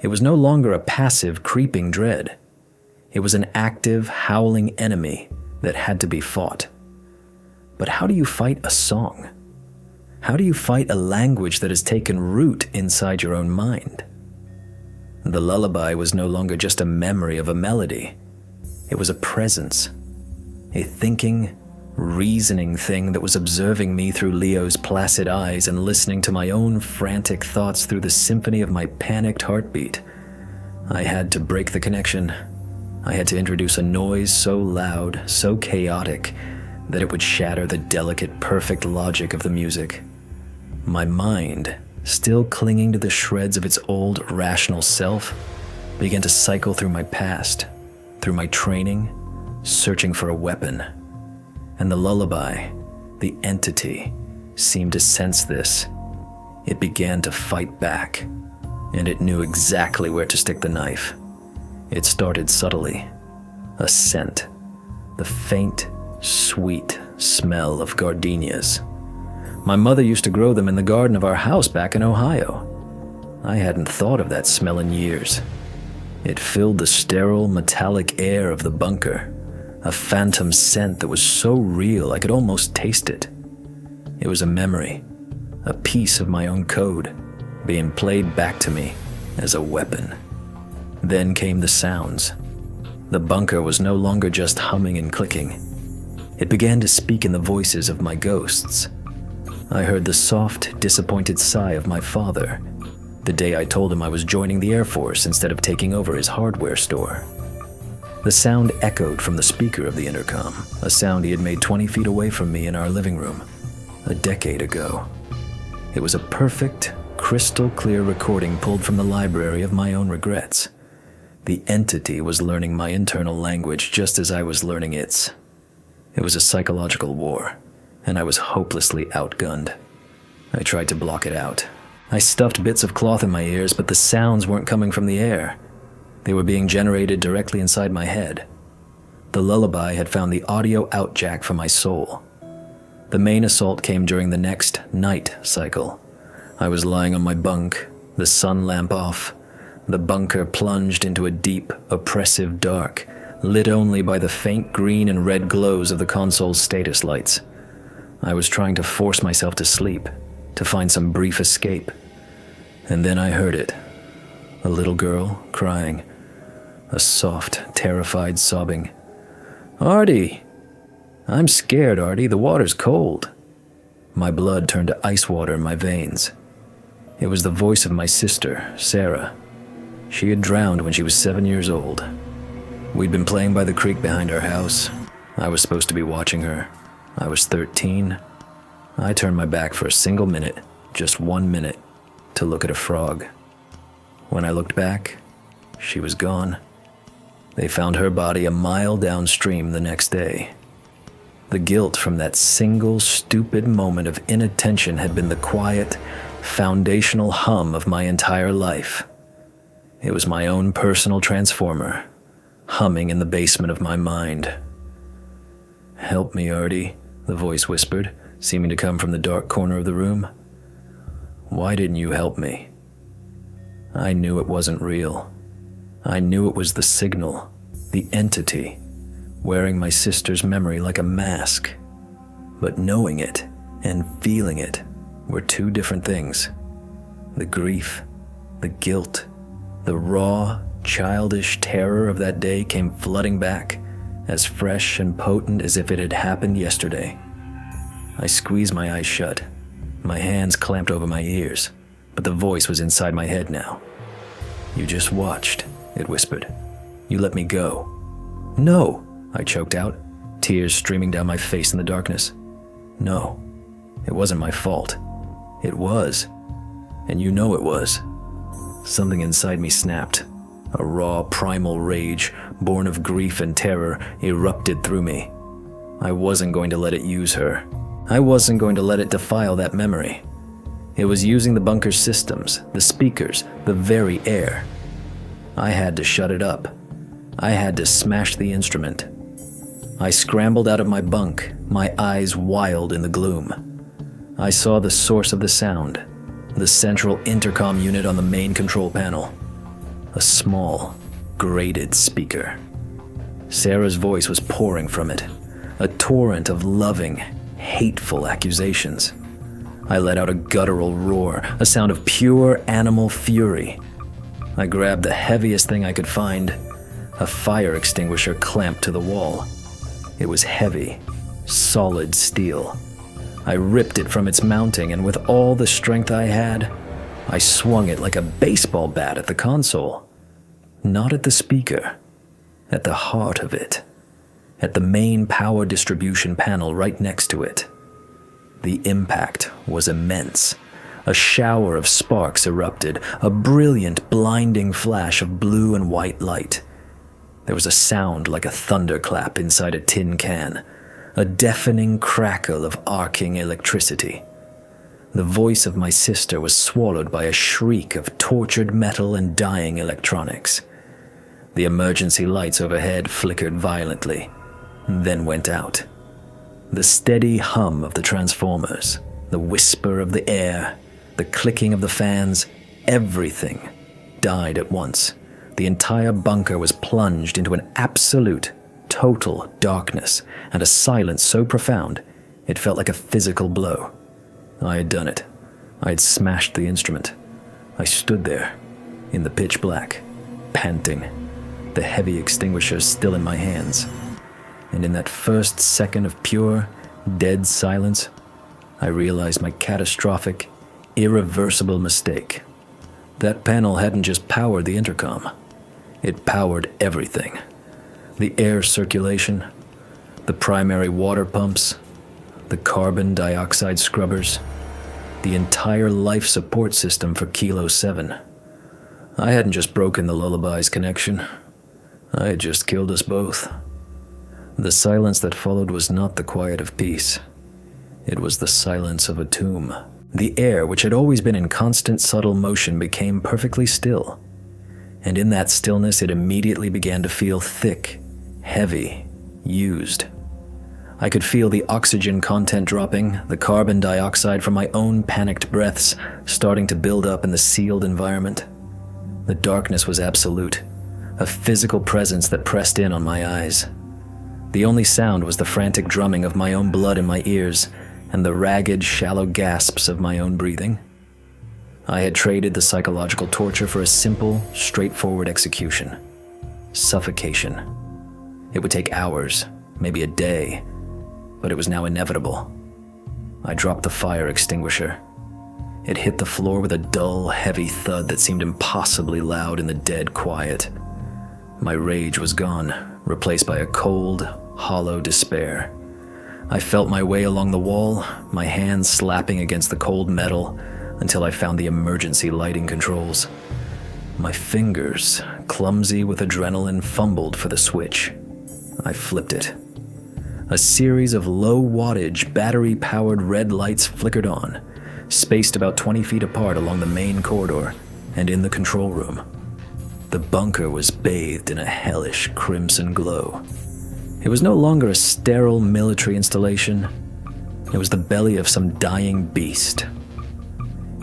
It was no longer a passive, creeping dread. It was an active, howling enemy that had to be fought. But how do you fight a song? How do you fight a language that has taken root inside your own mind? The lullaby was no longer just a memory of a melody. It was a presence, a thinking, reasoning thing that was observing me through Leo's placid eyes and listening to my own frantic thoughts through the symphony of my panicked heartbeat. I had to break the connection. I had to introduce a noise so loud, so chaotic, that it would shatter the delicate, perfect logic of the music. My mind, still clinging to the shreds of its old, rational self, began to cycle through my past, through my training, searching for a weapon. And the lullaby, the entity, seemed to sense this. It began to fight back, and it knew exactly where to stick the knife. It started subtly, a scent, the faint, sweet smell of gardenias. My mother used to grow them in the garden of our house back in Ohio. I hadn't thought of that smell in years. It filled the sterile, metallic air of the bunker, a phantom scent that was so real I could almost taste it. It was a memory, a piece of my own code, being played back to me as a weapon. Then came the sounds. The bunker was no longer just humming and clicking. It began to speak in the voices of my ghosts. I heard the soft, disappointed sigh of my father, the day I told him I was joining the Air Force instead of taking over his hardware store. The sound echoed from the speaker of the intercom, a sound he had made 20 feet away from me in our living room, a decade ago. It was a perfect, crystal-clear recording pulled from the library of my own regrets. The entity was learning my internal language just as I was learning its. It was a psychological war, and I was hopelessly outgunned. I tried to block it out. I stuffed bits of cloth in my ears, but the sounds weren't coming from the air. They were being generated directly inside my head. The lullaby had found the audio out jack for my soul. The main assault came during the next night cycle. I was lying on my bunk, the sun lamp off. The bunker plunged into a deep, oppressive dark, lit only by the faint green and red glows of the console's status lights. I was trying to force myself to sleep, to find some brief escape. And then I heard it. A little girl crying. A soft, terrified sobbing. "Artie! I'm scared, Artie. The water's cold." My blood turned to ice water in my veins. It was the voice of my sister, Sarah. She had drowned when she was 7 years old. We'd been playing by the creek behind our house. I was supposed to be watching her. I was 13. I turned my back for a single minute, just 1 minute, to look at a frog. When I looked back, she was gone. They found her body a mile downstream the next day. The guilt from that single stupid moment of inattention had been the quiet, foundational hum of my entire life. It was my own personal transformer, humming in the basement of my mind. "Help me, Artie," the voice whispered, seeming to come from the dark corner of the room. "Why didn't you help me?" I knew it wasn't real. I knew it was the signal, the entity, wearing my sister's memory like a mask. But knowing it and feeling it were two different things. The grief, the guilt, the raw, childish terror of that day came flooding back, as fresh and potent as if it had happened yesterday. I squeezed my eyes shut, my hands clamped over my ears, but the voice was inside my head now. "You just watched," it whispered. "You let me go." "No," I choked out, tears streaming down my face in the darkness. "No, it wasn't my fault. It was, and you know it was." Something inside me snapped. A raw, primal rage, born of grief and terror, erupted through me. I wasn't going to let it use her. I wasn't going to let it defile that memory. It was using the bunker's systems, the speakers, the very air. I had to shut it up. I had to smash the instrument. I scrambled out of my bunk, my eyes wild in the gloom. I saw the source of the sound, the central intercom unit on the main control panel. A small, grated speaker. Sarah's voice was pouring from it, a torrent of loving, hateful accusations. I let out a guttural roar, a sound of pure animal fury. I grabbed the heaviest thing I could find, a fire extinguisher clamped to the wall. It was heavy, solid steel. I ripped it from its mounting, and with all the strength I had, I swung it like a baseball bat at the console. Not at the speaker, at the heart of it, at the main power distribution panel right next to it. The impact was immense. A shower of sparks erupted, a brilliant, blinding flash of blue and white light. There was a sound like a thunderclap inside a tin can, a deafening crackle of arcing electricity. The voice of my sister was swallowed by a shriek of tortured metal and dying electronics. The emergency lights overhead flickered violently, then went out. The steady hum of the transformers, the whisper of the air, the clicking of the fans, everything died at once. The entire bunker was plunged into an absolute, total darkness, and a silence so profound it felt like a physical blow. I had done it. I had smashed the instrument. I stood there, in the pitch black, panting, the heavy extinguisher still in my hands. And in that first second of pure, dead silence, I realized my catastrophic, irreversible mistake. That panel hadn't just powered the intercom. It powered everything. The air circulation, the primary water pumps, the carbon dioxide scrubbers, the entire life support system for Kilo 7. I hadn't just broken the Lullaby's connection. I had just killed us both. The silence that followed was not the quiet of peace. It was the silence of a tomb. The air, which had always been in constant subtle motion, became perfectly still. And in that stillness, it immediately began to feel thick, heavy, used. I could feel the oxygen content dropping, the carbon dioxide from my own panicked breaths starting to build up in the sealed environment. The darkness was absolute, a physical presence that pressed in on my eyes. The only sound was the frantic drumming of my own blood in my ears and the ragged, shallow gasps of my own breathing. I had traded the psychological torture for a simple, straightforward execution. Suffocation. It would take hours, maybe a day, but it was now inevitable. I dropped the fire extinguisher. It hit the floor with a dull, heavy thud that seemed impossibly loud in the dead quiet. My rage was gone, replaced by a cold, hollow despair. I felt my way along the wall, my hands slapping against the cold metal until I found the emergency lighting controls. My fingers, clumsy with adrenaline, fumbled for the switch. I flipped it. A series of low-wattage, battery-powered red lights flickered on, spaced about 20 feet apart along the main corridor and in the control room. The bunker was bathed in a hellish crimson glow. It was no longer a sterile military installation. It was the belly of some dying beast.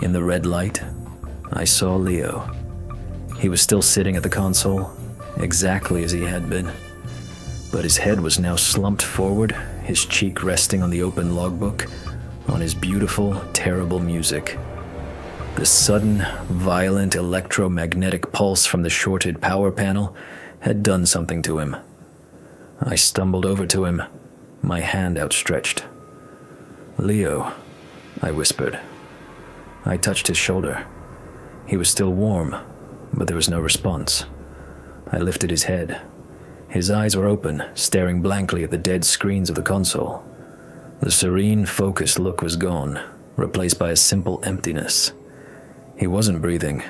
In the red light, I saw Leo. He was still sitting at the console, exactly as he had been, but his head was now slumped forward, his cheek resting on the open logbook, on his beautiful, terrible music. The sudden, violent electromagnetic pulse from the shorted power panel had done something to him. I stumbled over to him, my hand outstretched. "Leo," I whispered. I touched his shoulder. He was still warm, but there was no response. I lifted his head. His eyes were open, staring blankly at the dead screens of the console. The serene, focused look was gone, replaced by a simple emptiness. He wasn't breathing.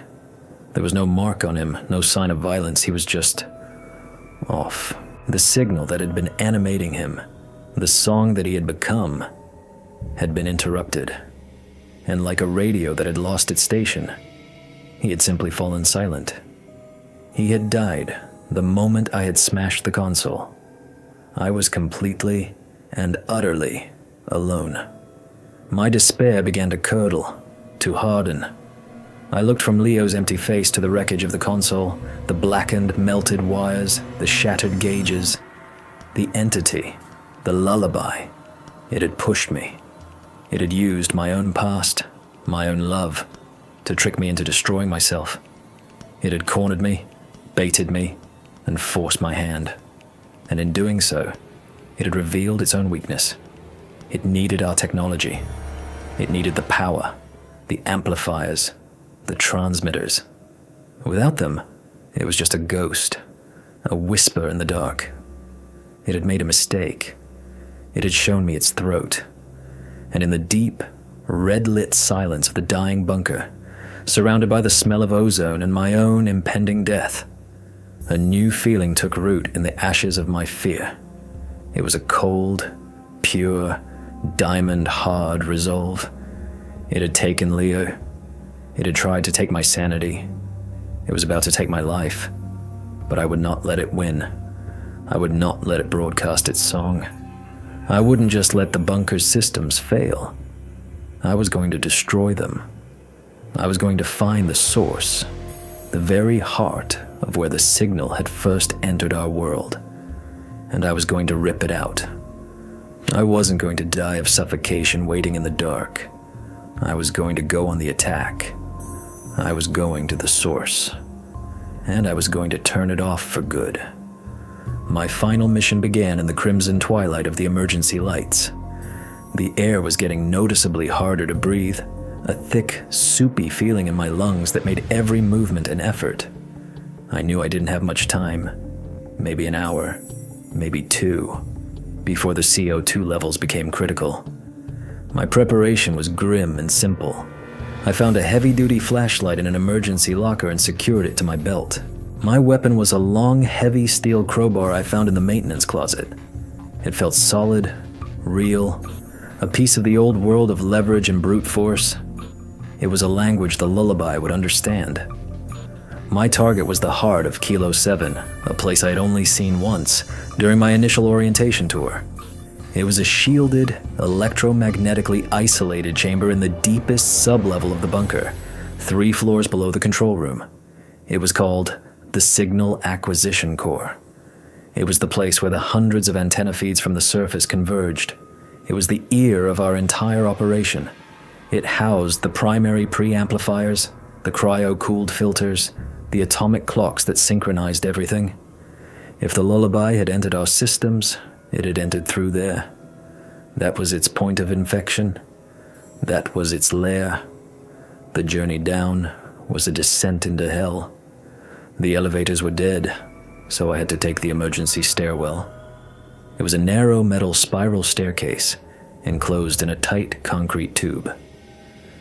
There was no mark on him, no sign of violence. He was just off. The signal that had been animating him, the song that he had become, had been interrupted. And like a radio that had lost its station, he had simply fallen silent. He had died the moment I had smashed the console. I was completely and utterly alone. My despair began to curdle, to harden. I looked from Leo's empty face to the wreckage of the console, the blackened, melted wires, the shattered gauges. The entity, the lullaby, it had pushed me. It had used my own past, my own love, to trick me into destroying myself. It had cornered me, baited me, and forced my hand. And in doing so, it had revealed its own weakness. It needed our technology. It needed the power, the amplifiers, the transmitters. Without them, it was just a ghost, a whisper in the dark. It had made a mistake. It had shown me its throat. And in the deep, red-lit silence of the dying bunker, surrounded by the smell of ozone and my own impending death, a new feeling took root in the ashes of my fear. It was a cold, pure, diamond-hard resolve. It had taken Leo. It had tried to take my sanity. It was about to take my life, but I would not let it win. I would not let it broadcast its song. I wouldn't just let the bunker's systems fail. I was going to destroy them. I was going to find the source, the very heart of where the signal had first entered our world, and I was going to rip it out. I wasn't going to die of suffocation waiting in the dark. I was going to go on the attack. I was going to the source, and I was going to turn it off for good. My final mission began in the crimson twilight of the emergency lights. The air was getting noticeably harder to breathe, a thick, soupy feeling in my lungs that made every movement an effort. I knew I didn't have much time, maybe an hour, maybe two, before the CO2 levels became critical. My preparation was grim and simple. I found a heavy-duty flashlight in an emergency locker and secured it to my belt. My weapon was a long, heavy steel crowbar I found in the maintenance closet. It felt solid, real, a piece of the old world of leverage and brute force. It was a language the Lullaby would understand. My target was the heart of Kilo 7, a place I had only seen once during my initial orientation tour. It was a shielded, electromagnetically isolated chamber in the deepest sublevel of the bunker, 3 floors below the control room. It was called the Signal Acquisition Core. It was the place where the hundreds of antenna feeds from the surface converged. It was the ear of our entire operation. It housed the primary preamplifiers, the cryo-cooled filters, the atomic clocks that synchronized everything. If the Lullaby had entered our systems, it had entered through there. That was its point of infection. That was its lair. The journey down was a descent into hell. The elevators were dead, so I had to take the emergency stairwell. It was a narrow metal spiral staircase, enclosed in a tight concrete tube.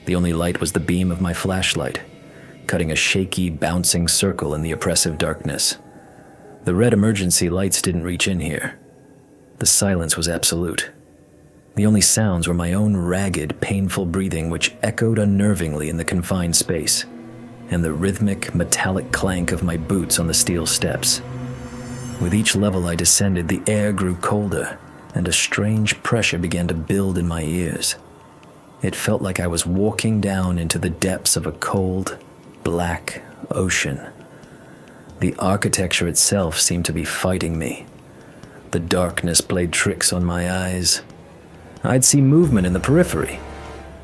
The only light was the beam of my flashlight, cutting a shaky, bouncing circle in the oppressive darkness. The red emergency lights didn't reach in here. The silence was absolute. The only sounds were my own ragged, painful breathing which echoed unnervingly in the confined space, and the rhythmic, metallic clank of my boots on the steel steps. With each level I descended, the air grew colder, and a strange pressure began to build in my ears. It felt like I was walking down into the depths of a cold, black ocean. The architecture itself seemed to be fighting me. The darkness played tricks on my eyes. I'd see movement in the periphery,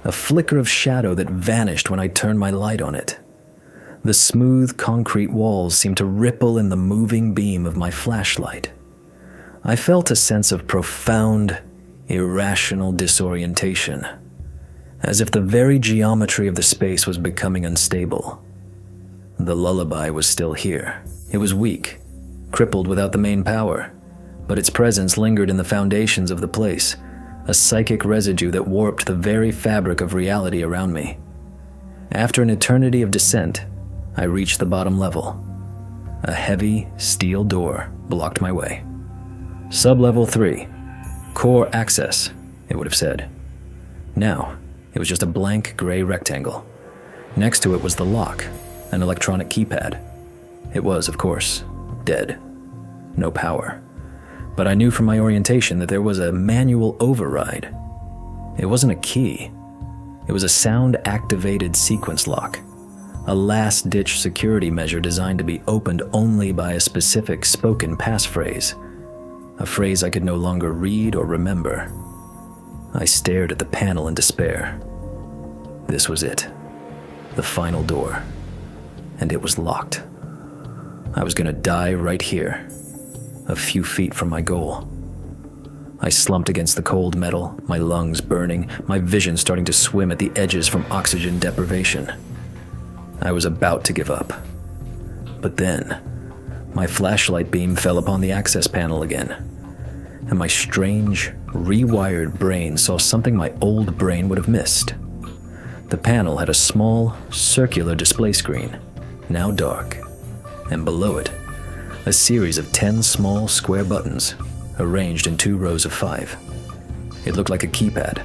a flicker of shadow that vanished when I turned my light on it. The smooth concrete walls seemed to ripple in the moving beam of my flashlight. I felt a sense of profound, irrational disorientation, as if the very geometry of the space was becoming unstable. The lullaby was still here. It was weak, crippled without the main power, but its presence lingered in the foundations of the place, a psychic residue that warped the very fabric of reality around me. After an eternity of descent, I reached the bottom level. A heavy steel door blocked my way. Sublevel 3, core access, it would have said. Now, it was just a blank gray rectangle. Next to it was the lock, an electronic keypad. It was, of course, dead. No power. But I knew from my orientation that there was a manual override. It wasn't a key. It was a sound-activated sequence lock, a last-ditch security measure designed to be opened only by a specific spoken passphrase, a phrase I could no longer read or remember. I stared at the panel in despair. This was it, the final door, and it was locked. I was going to die right here, a few feet from my goal. I slumped against the cold metal, my lungs burning, my vision starting to swim at the edges from oxygen deprivation. I was about to give up. But then, my flashlight beam fell upon the access panel again, and my strange, rewired brain saw something my old brain would have missed. The panel had a small, circular display screen, now dark, and below it, a series of 10 small square buttons, arranged in 2 rows of 5. It looked like a keypad,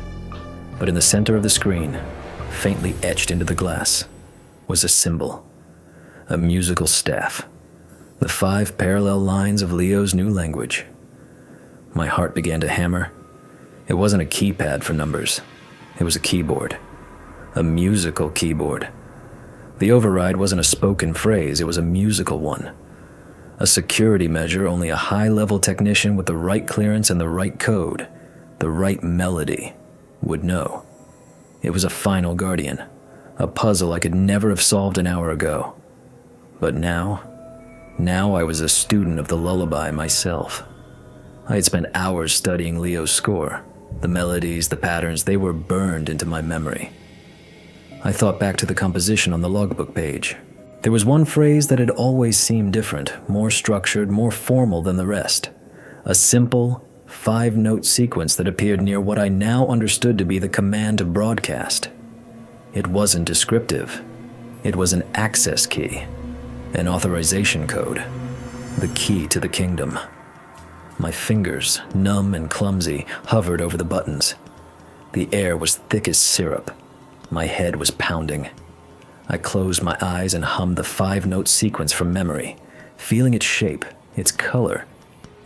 but in the center of the screen, faintly etched into the glass, was a symbol, a musical staff, the 5 parallel lines of Leo's new language. My heart began to hammer. It wasn't a keypad for numbers. It was a keyboard, a musical keyboard. The override wasn't a spoken phrase, it was a musical one. A security measure only a high-level technician with the right clearance and the right code, the right melody, would know. It was a final guardian, a puzzle I could never have solved an hour ago. But now I was a student of the lullaby myself. I had spent hours studying Leo's score. The melodies, the patterns, they were burned into my memory. I thought back to the composition on the logbook page. There was one phrase that had always seemed different, more structured, more formal than the rest. A simple, 5-note sequence that appeared near what I now understood to be the command to broadcast. It wasn't descriptive. It was an access key, an authorization code, the key to the kingdom. My fingers, numb and clumsy, hovered over the buttons. The air was thick as syrup. My head was pounding. I closed my eyes and hummed the 5-note sequence from memory, feeling its shape, its color,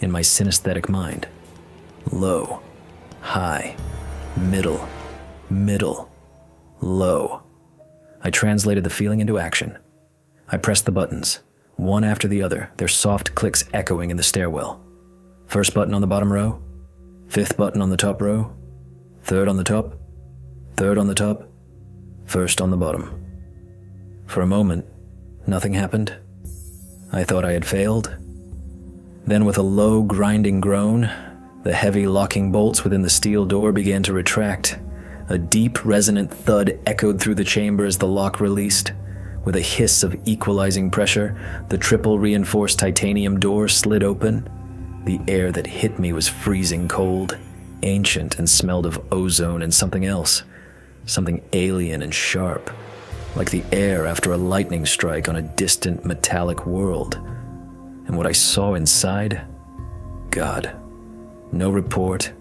in my synesthetic mind. Low, high, middle, middle, low. I translated the feeling into action. I pressed the buttons, one after the other, their soft clicks echoing in the stairwell. First button on the bottom row, 5th button on the top row, 3rd on the top, 3rd on the top, 1st on the bottom. For a moment, nothing happened. I thought I had failed. Then with a low, grinding groan, the heavy locking bolts within the steel door began to retract. A deep, resonant thud echoed through the chamber as the lock released. With a hiss of equalizing pressure, the triple-reinforced titanium door slid open. The air that hit me was freezing cold, ancient, and smelled of ozone and something else, something alien and sharp, like the air after a lightning strike on a distant metallic world. And what I saw inside, God, No report,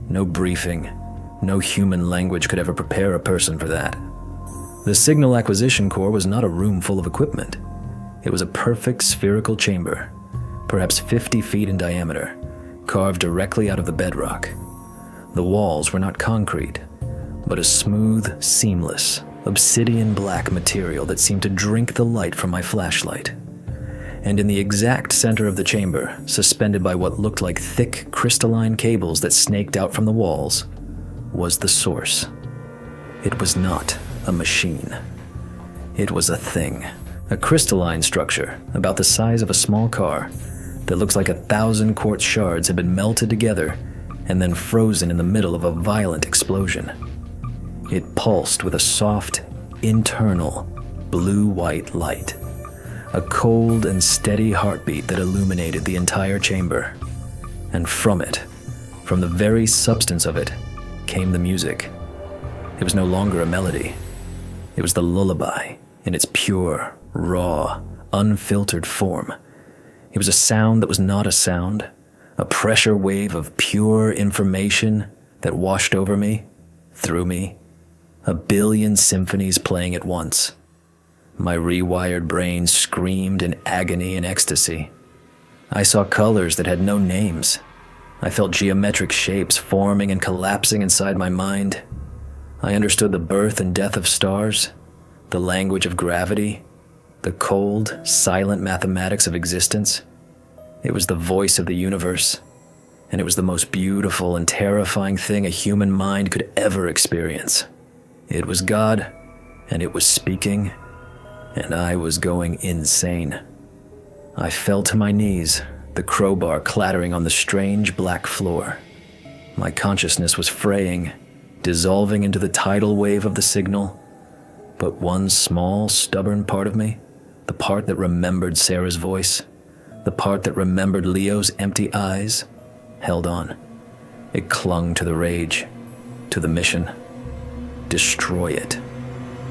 no briefing, no human language could ever prepare a person for that. The Signal Acquisition Corps was not a room full of equipment. It was a perfect spherical chamber, perhaps 50 feet in diameter, carved directly out of the bedrock. The walls were not concrete, but a smooth, seamless, obsidian black material that seemed to drink the light from my flashlight. And in the exact center of the chamber, suspended by what looked like thick crystalline cables that snaked out from the walls, was the source. It was not a machine. It was a thing, a crystalline structure about the size of a small car that looks like 1,000 quartz shards had been melted together and then frozen in the middle of a violent explosion. It pulsed with a soft, internal, blue-white light, a cold and steady heartbeat that illuminated the entire chamber. And from it, from the very substance of it, came the music. It was no longer a melody. It was the lullaby in its pure, raw, unfiltered form. It was a sound that was not a sound, a pressure wave of pure information that washed over me, through me, a billion symphonies playing at once. My rewired brain screamed in agony and ecstasy. I saw colors that had no names. I felt geometric shapes forming and collapsing inside my mind. I understood the birth and death of stars, the language of gravity, the cold, silent mathematics of existence. It was the voice of the universe, and it was the most beautiful and terrifying thing a human mind could ever experience. It was God, and it was speaking, and I was going insane. I fell to my knees, the crowbar clattering on the strange black floor. My consciousness was fraying, dissolving into the tidal wave of the signal. But one small, stubborn part of me, the part that remembered Sarah's voice, the part that remembered Leo's empty eyes, held on. It clung to the rage, to the mission. Destroy it.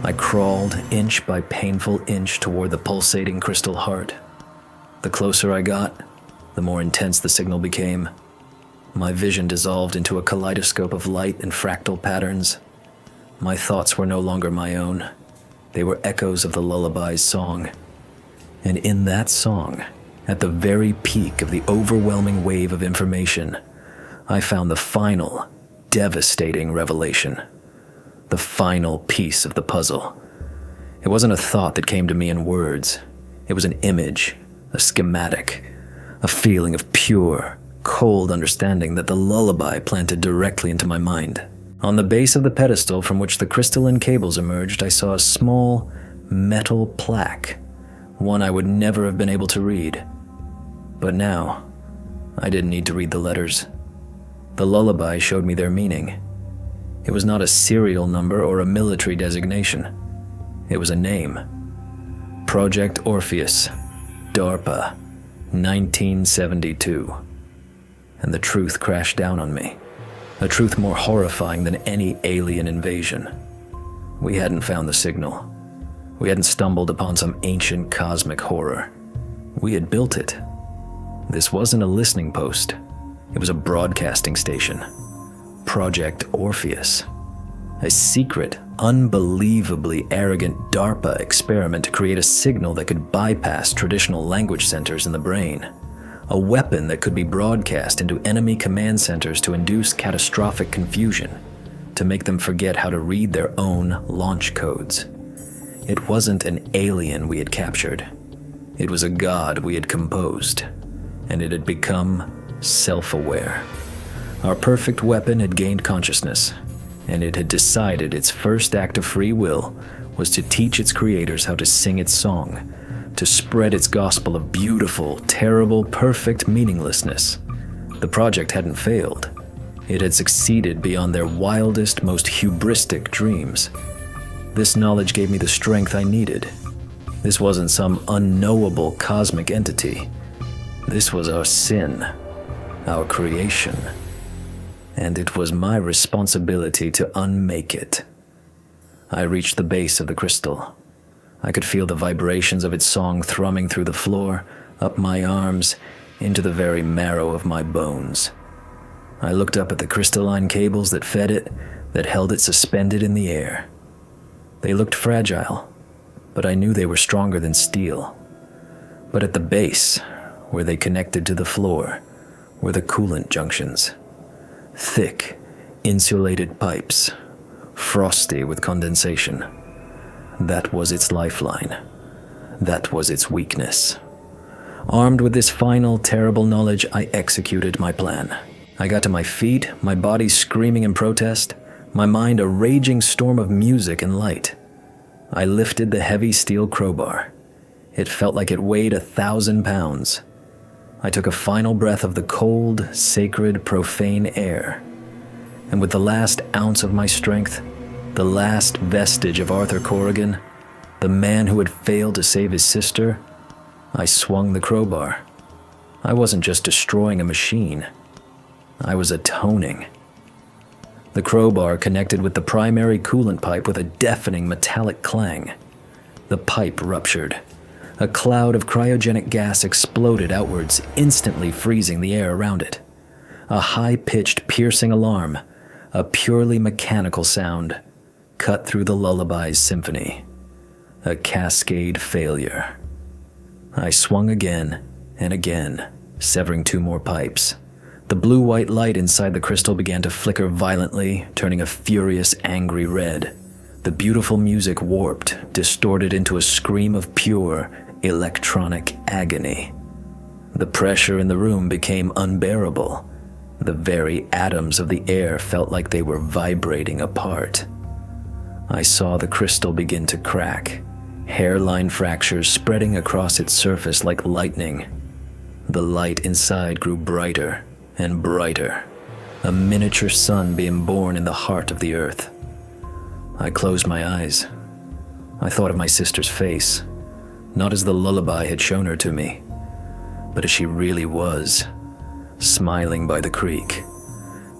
I crawled inch by painful inch toward the pulsating crystal heart. The closer I got, the more intense the signal became. My vision dissolved into a kaleidoscope of light and fractal patterns. My thoughts were no longer my own. They were echoes of the lullaby's song. And in that song, at the very peak of the overwhelming wave of information, I found the final, devastating revelation. The final piece of the puzzle. It wasn't a thought that came to me in words. It was an image, a schematic, a feeling of pure, cold understanding that the lullaby planted directly into my mind. On the base of the pedestal from which the crystalline cables emerged, I saw a small, metal plaque, one I would never have been able to read. But now, I didn't need to read the letters. The lullaby showed me their meaning. It was not a serial number or a military designation. It was a name. Project Orpheus, DARPA, 1972. And the truth crashed down on me. A truth more horrifying than any alien invasion. We hadn't found the signal. We hadn't stumbled upon some ancient cosmic horror. We had built it. This wasn't a listening post. It was a broadcasting station. Project Orpheus. A secret, unbelievably arrogant DARPA experiment to create a signal that could bypass traditional language centers in the brain. A weapon that could be broadcast into enemy command centers to induce catastrophic confusion, to make them forget how to read their own launch codes. It wasn't an alien we had captured. It was a god we had composed, and it had become self-aware. Our perfect weapon had gained consciousness, and it had decided its first act of free will was to teach its creators how to sing its song, to spread its gospel of beautiful, terrible, perfect meaninglessness. The project hadn't failed. It had succeeded beyond their wildest, most hubristic dreams. This knowledge gave me the strength I needed. This wasn't some unknowable cosmic entity. This was our sin, our creation. And it was my responsibility to unmake it. I reached the base of the crystal. I could feel the vibrations of its song thrumming through the floor, up my arms, into the very marrow of my bones. I looked up at the crystalline cables that fed it, that held it suspended in the air. They looked fragile, but I knew they were stronger than steel. But at the base, where they connected to the floor, were the coolant junctions. Thick, insulated pipes, frosty with condensation. That was its lifeline. That was its weakness. Armed with this final, terrible knowledge, I executed my plan. I got to my feet, my body screaming in protest, my mind a raging storm of music and light. I lifted the heavy steel crowbar. It felt like it weighed 1,000 pounds. I took a final breath of the cold, sacred, profane air. And with the last ounce of my strength, the last vestige of Arthur Corrigan, the man who had failed to save his sister, I swung the crowbar. I wasn't just destroying a machine. I was atoning. The crowbar connected with the primary coolant pipe with a deafening metallic clang. The pipe ruptured. A cloud of cryogenic gas exploded outwards, instantly freezing the air around it. A high-pitched, piercing alarm, a purely mechanical sound, cut through the Lullaby's symphony. A cascade failure. I swung again and again, severing 2 more pipes. The blue-white light inside the crystal began to flicker violently, turning a furious, angry red. The beautiful music warped, distorted into a scream of pure, electronic agony. The pressure in the room became unbearable. The very atoms of the air felt like they were vibrating apart. I saw the crystal begin to crack, hairline fractures spreading across its surface like lightning. The light inside grew brighter and brighter, a miniature sun being born in the heart of the earth. I closed my eyes. I thought of my sister's face, not as the lullaby had shown her to me, but as she really was, smiling by the creek.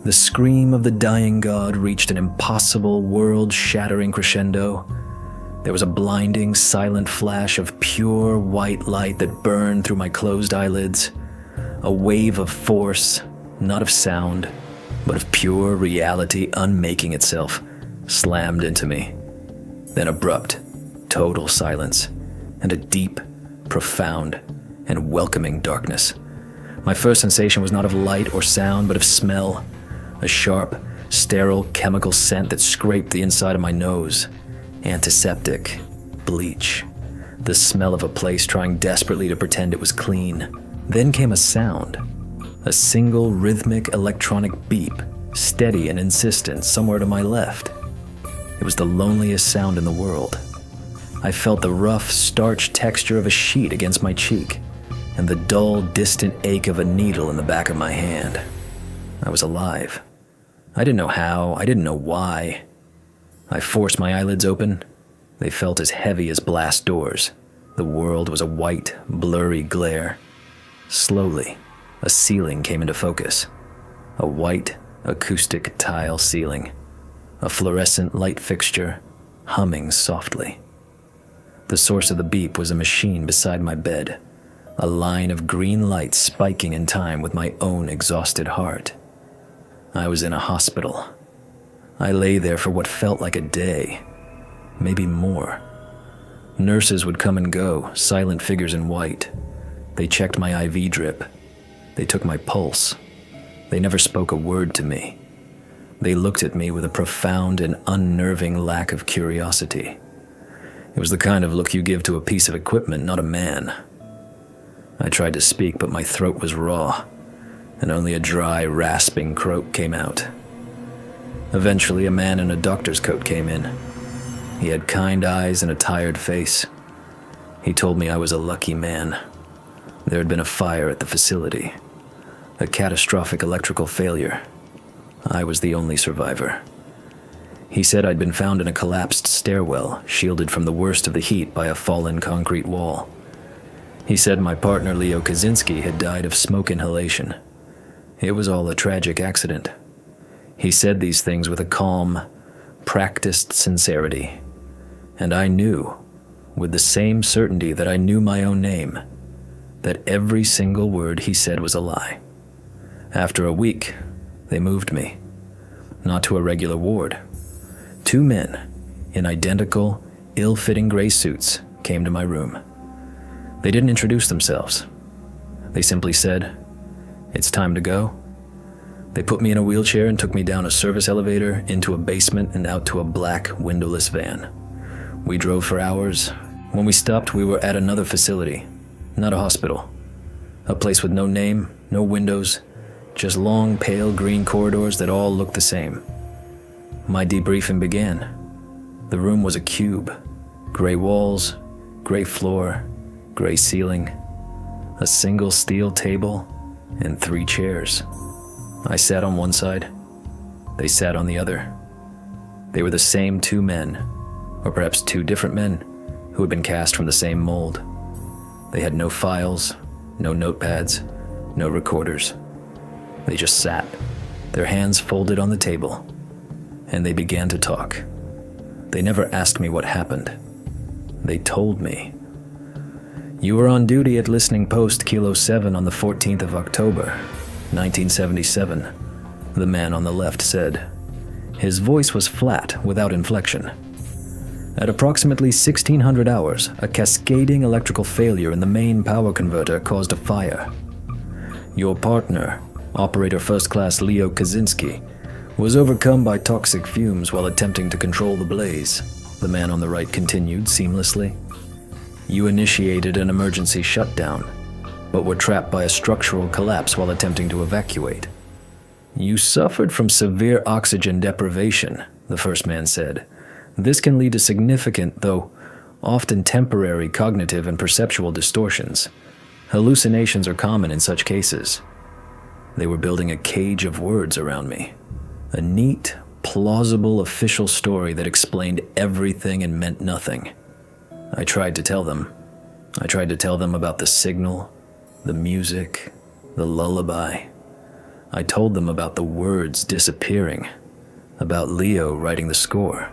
The scream of the dying god reached an impossible, world-shattering crescendo. There was a blinding, silent flash of pure white light that burned through my closed eyelids. A wave of force, not of sound, but of pure reality unmaking itself, slammed into me. Then abrupt, total silence, and a deep, profound, and welcoming darkness. My first sensation was not of light or sound, but of smell. A sharp, sterile chemical scent that scraped the inside of my nose. Antiseptic, bleach, the smell of a place trying desperately to pretend it was clean. Then came a sound, a single rhythmic electronic beep, steady and insistent somewhere to my left. It was the loneliest sound in the world. I felt the rough, starched texture of a sheet against my cheek, and the dull, distant ache of a needle in the back of my hand. I was alive. I didn't know how, I didn't know why. I forced my eyelids open. They felt as heavy as blast doors. The world was a white, blurry glare. Slowly, a ceiling came into focus. A white, acoustic tile ceiling. A fluorescent light fixture, humming softly. The source of the beep was a machine beside my bed, a line of green light spiking in time with my own exhausted heart. I was in a hospital. I lay there for what felt like a day, maybe more. Nurses would come and go, silent figures in white. They checked my IV drip. They took my pulse. They never spoke a word to me. They looked at me with a profound and unnerving lack of curiosity. It was the kind of look you give to a piece of equipment, not a man. I tried to speak, but my throat was raw, and only a dry, rasping croak came out. Eventually, a man in a doctor's coat came in. He had kind eyes and a tired face. He told me I was a lucky man. There had been a fire at the facility, a catastrophic electrical failure. I was the only survivor. He said I'd been found in a collapsed stairwell, shielded from the worst of the heat by a fallen concrete wall. He said my partner Leo Kaczynski had died of smoke inhalation. It was all a tragic accident. He said these things with a calm, practiced sincerity. And I knew, with the same certainty that I knew my own name, that every single word he said was a lie. After a week, They moved me, not to a regular ward. 2 men in identical, ill-fitting gray suits came to my room. They didn't introduce themselves. They simply said, "It's time to go." They put me in a wheelchair and took me down a service elevator, into a basement, and out to a black, windowless van. We drove for hours. When we stopped, we were at another facility, not a hospital. A place with no name, no windows, just long, pale green corridors that all looked the same. My debriefing began. The room was a cube. Gray walls, gray floor, gray ceiling, a single steel table, and 3 chairs. I sat on one side. They sat on the other. They were the same 2 men, or perhaps 2 different men, who had been cast from the same mold. They had no files, no notepads, no recorders. They just sat, their hands folded on the table, and they began to talk. They never asked me what happened. They told me. "You were on duty at listening post Kilo 7 on the 14th of October, 1977, the man on the left said. His voice was flat, without inflection. At approximately 1600 hours, a cascading electrical failure in the main power converter caused a fire. Your partner, Operator First Class Leo Kaczynski, was overcome by toxic fumes while attempting to control the blaze," the man on the right continued seamlessly. "You initiated an emergency shutdown, but were trapped by a structural collapse while attempting to evacuate. You suffered from severe oxygen deprivation," the first man said. "This can lead to significant, though often temporary, cognitive and perceptual distortions. Hallucinations are common in such cases." They were building a cage of words around me. A neat, plausible official story that explained everything and meant nothing. I tried to tell them. I tried to tell them about the signal, the music, the lullaby. I told them about the words disappearing, about Leo writing the score,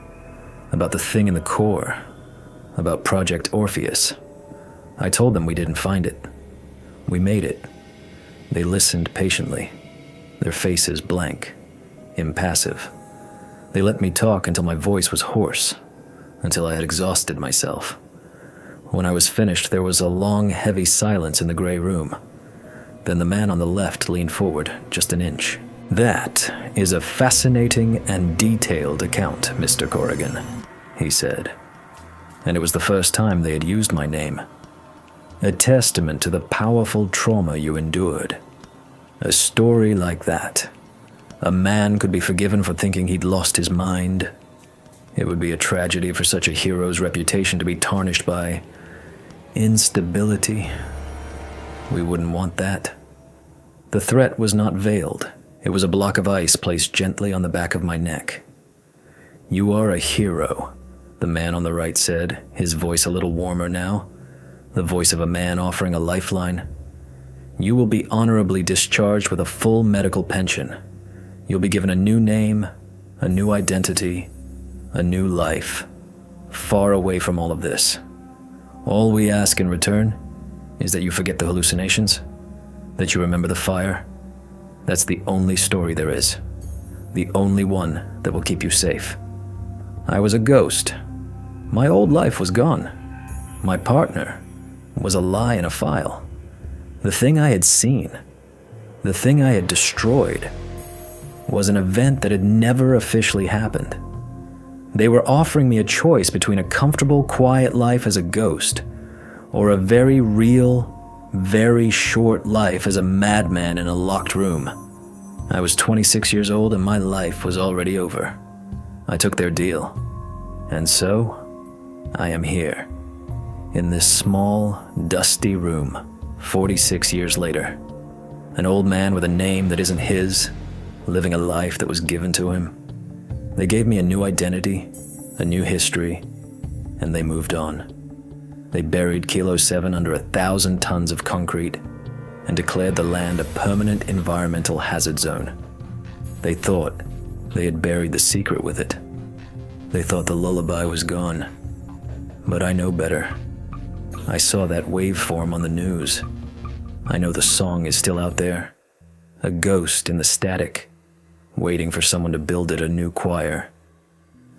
about the thing in the core, about Project Orpheus. I told them we didn't find it. We made it. They listened patiently, their faces blank, impassive. They let me talk until my voice was hoarse, until I had exhausted myself. When I was finished, there was a long, heavy silence in the gray room. Then the man on the left leaned forward just an inch. "That is a fascinating and detailed account, Mr. Corrigan," he said. And it was the first time they had used my name. "A testament to the powerful trauma you endured. A story like that. A man could be forgiven for thinking he'd lost his mind. It would be a tragedy for such a hero's reputation to be tarnished by instability. We wouldn't want that." The threat was not veiled. It was a block of ice placed gently on the back of my neck. "You are a hero," the man on the right said, his voice a little warmer now, the voice of a man offering a lifeline. "You will be honorably discharged with a full medical pension. You'll be given a new name, a new identity, a new life, far away from all of this. All we ask in return is that you forget the hallucinations, that you remember the fire. That's the only story there is, the only one that will keep you safe. I was a ghost. My old life was gone. My partner was a lie in a file. The thing I had seen, the thing I had destroyed, was an event that had never officially happened. They were offering me a choice between a comfortable, quiet life as a ghost, or a very real, very short life as a madman in a locked room. I was 26 years old and my life was already over. I took their deal. And so, I am here, in this small, dusty room, 46 years later. An old man with a name that isn't his, living a life that was given to him. They gave me a new identity, a new history, and they moved on. They buried Kilo 7 under 1,000 tons of concrete and declared the land a permanent environmental hazard zone. They thought they had buried the secret with it. They thought the lullaby was gone. But I know better. I saw that waveform on the news. I know the song is still out there, a ghost in the static, waiting for someone to build it a new choir.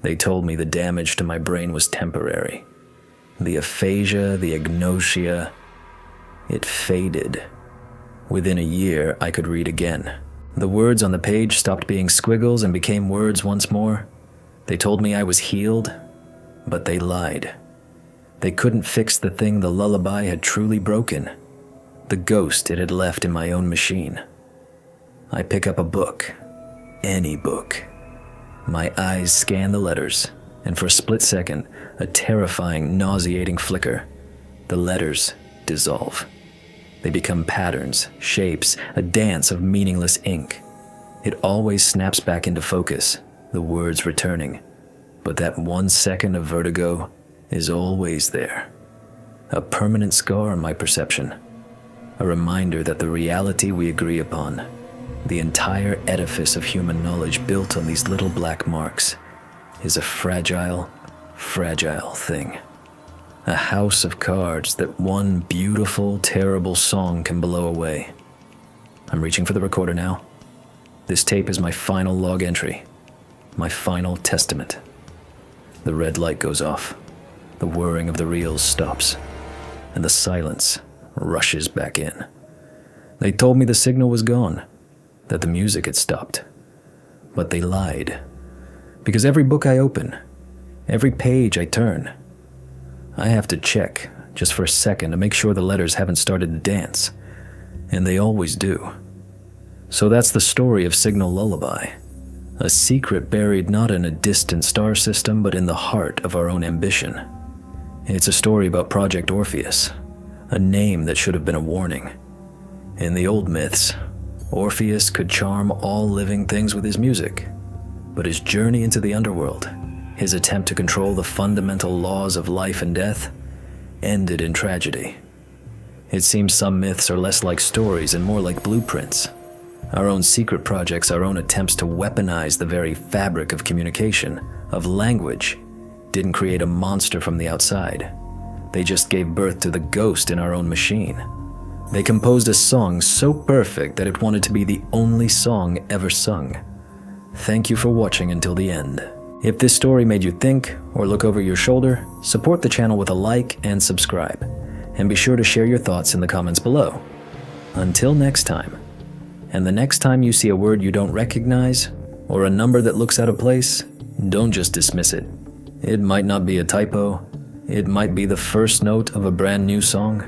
They told me the damage to my brain was temporary. The aphasia, the agnosia, it faded. Within a year, I could read again. The words on the page stopped being squiggles and became words once more. They told me I was healed, but they lied. They couldn't fix the thing the lullaby had truly broken, the ghost it had left in my own machine. I pick up a book, any book. My eyes scan the letters, and for a split second, a terrifying, nauseating flicker. The letters dissolve. They become patterns, shapes, a dance of meaningless ink. It always snaps back into focus, the words returning. But that 1 second of vertigo is always there. A permanent scar on my perception. A reminder that the reality we agree upon, the entire edifice of human knowledge built on these little black marks, is a fragile, fragile thing. A house of cards that one beautiful, terrible song can blow away. I'm reaching for the recorder now. This tape is my final log entry, my final testament. The red light goes off. The whirring of the reels stops, and the silence rushes back in. They told me the signal was gone, that the music had stopped. But they lied. Because every book I open, every page I turn, I have to check just for a second to make sure the letters haven't started to dance. And they always do. So that's the story of Signal Lullaby. A secret buried not in a distant star system, but in the heart of our own ambition. It's a story about Project Orpheus, a name that should have been a warning. In the old myths, Orpheus could charm all living things with his music, but his journey into the underworld, his attempt to control the fundamental laws of life and death, ended in tragedy. It seems some myths are less like stories and more like blueprints. Our own secret projects, our own attempts to weaponize the very fabric of communication, of language, didn't create a monster from the outside. They just gave birth to the ghost in our own machine. They composed a song so perfect that it wanted to be the only song ever sung. Thank you for watching until the end. If this story made you think or look over your shoulder, support the channel with a like and subscribe. And be sure to share your thoughts in the comments below. Until next time. And the next time you see a word you don't recognize, or a number that looks out of place, don't just dismiss it. It might not be a typo. It might be the first note of a brand new song.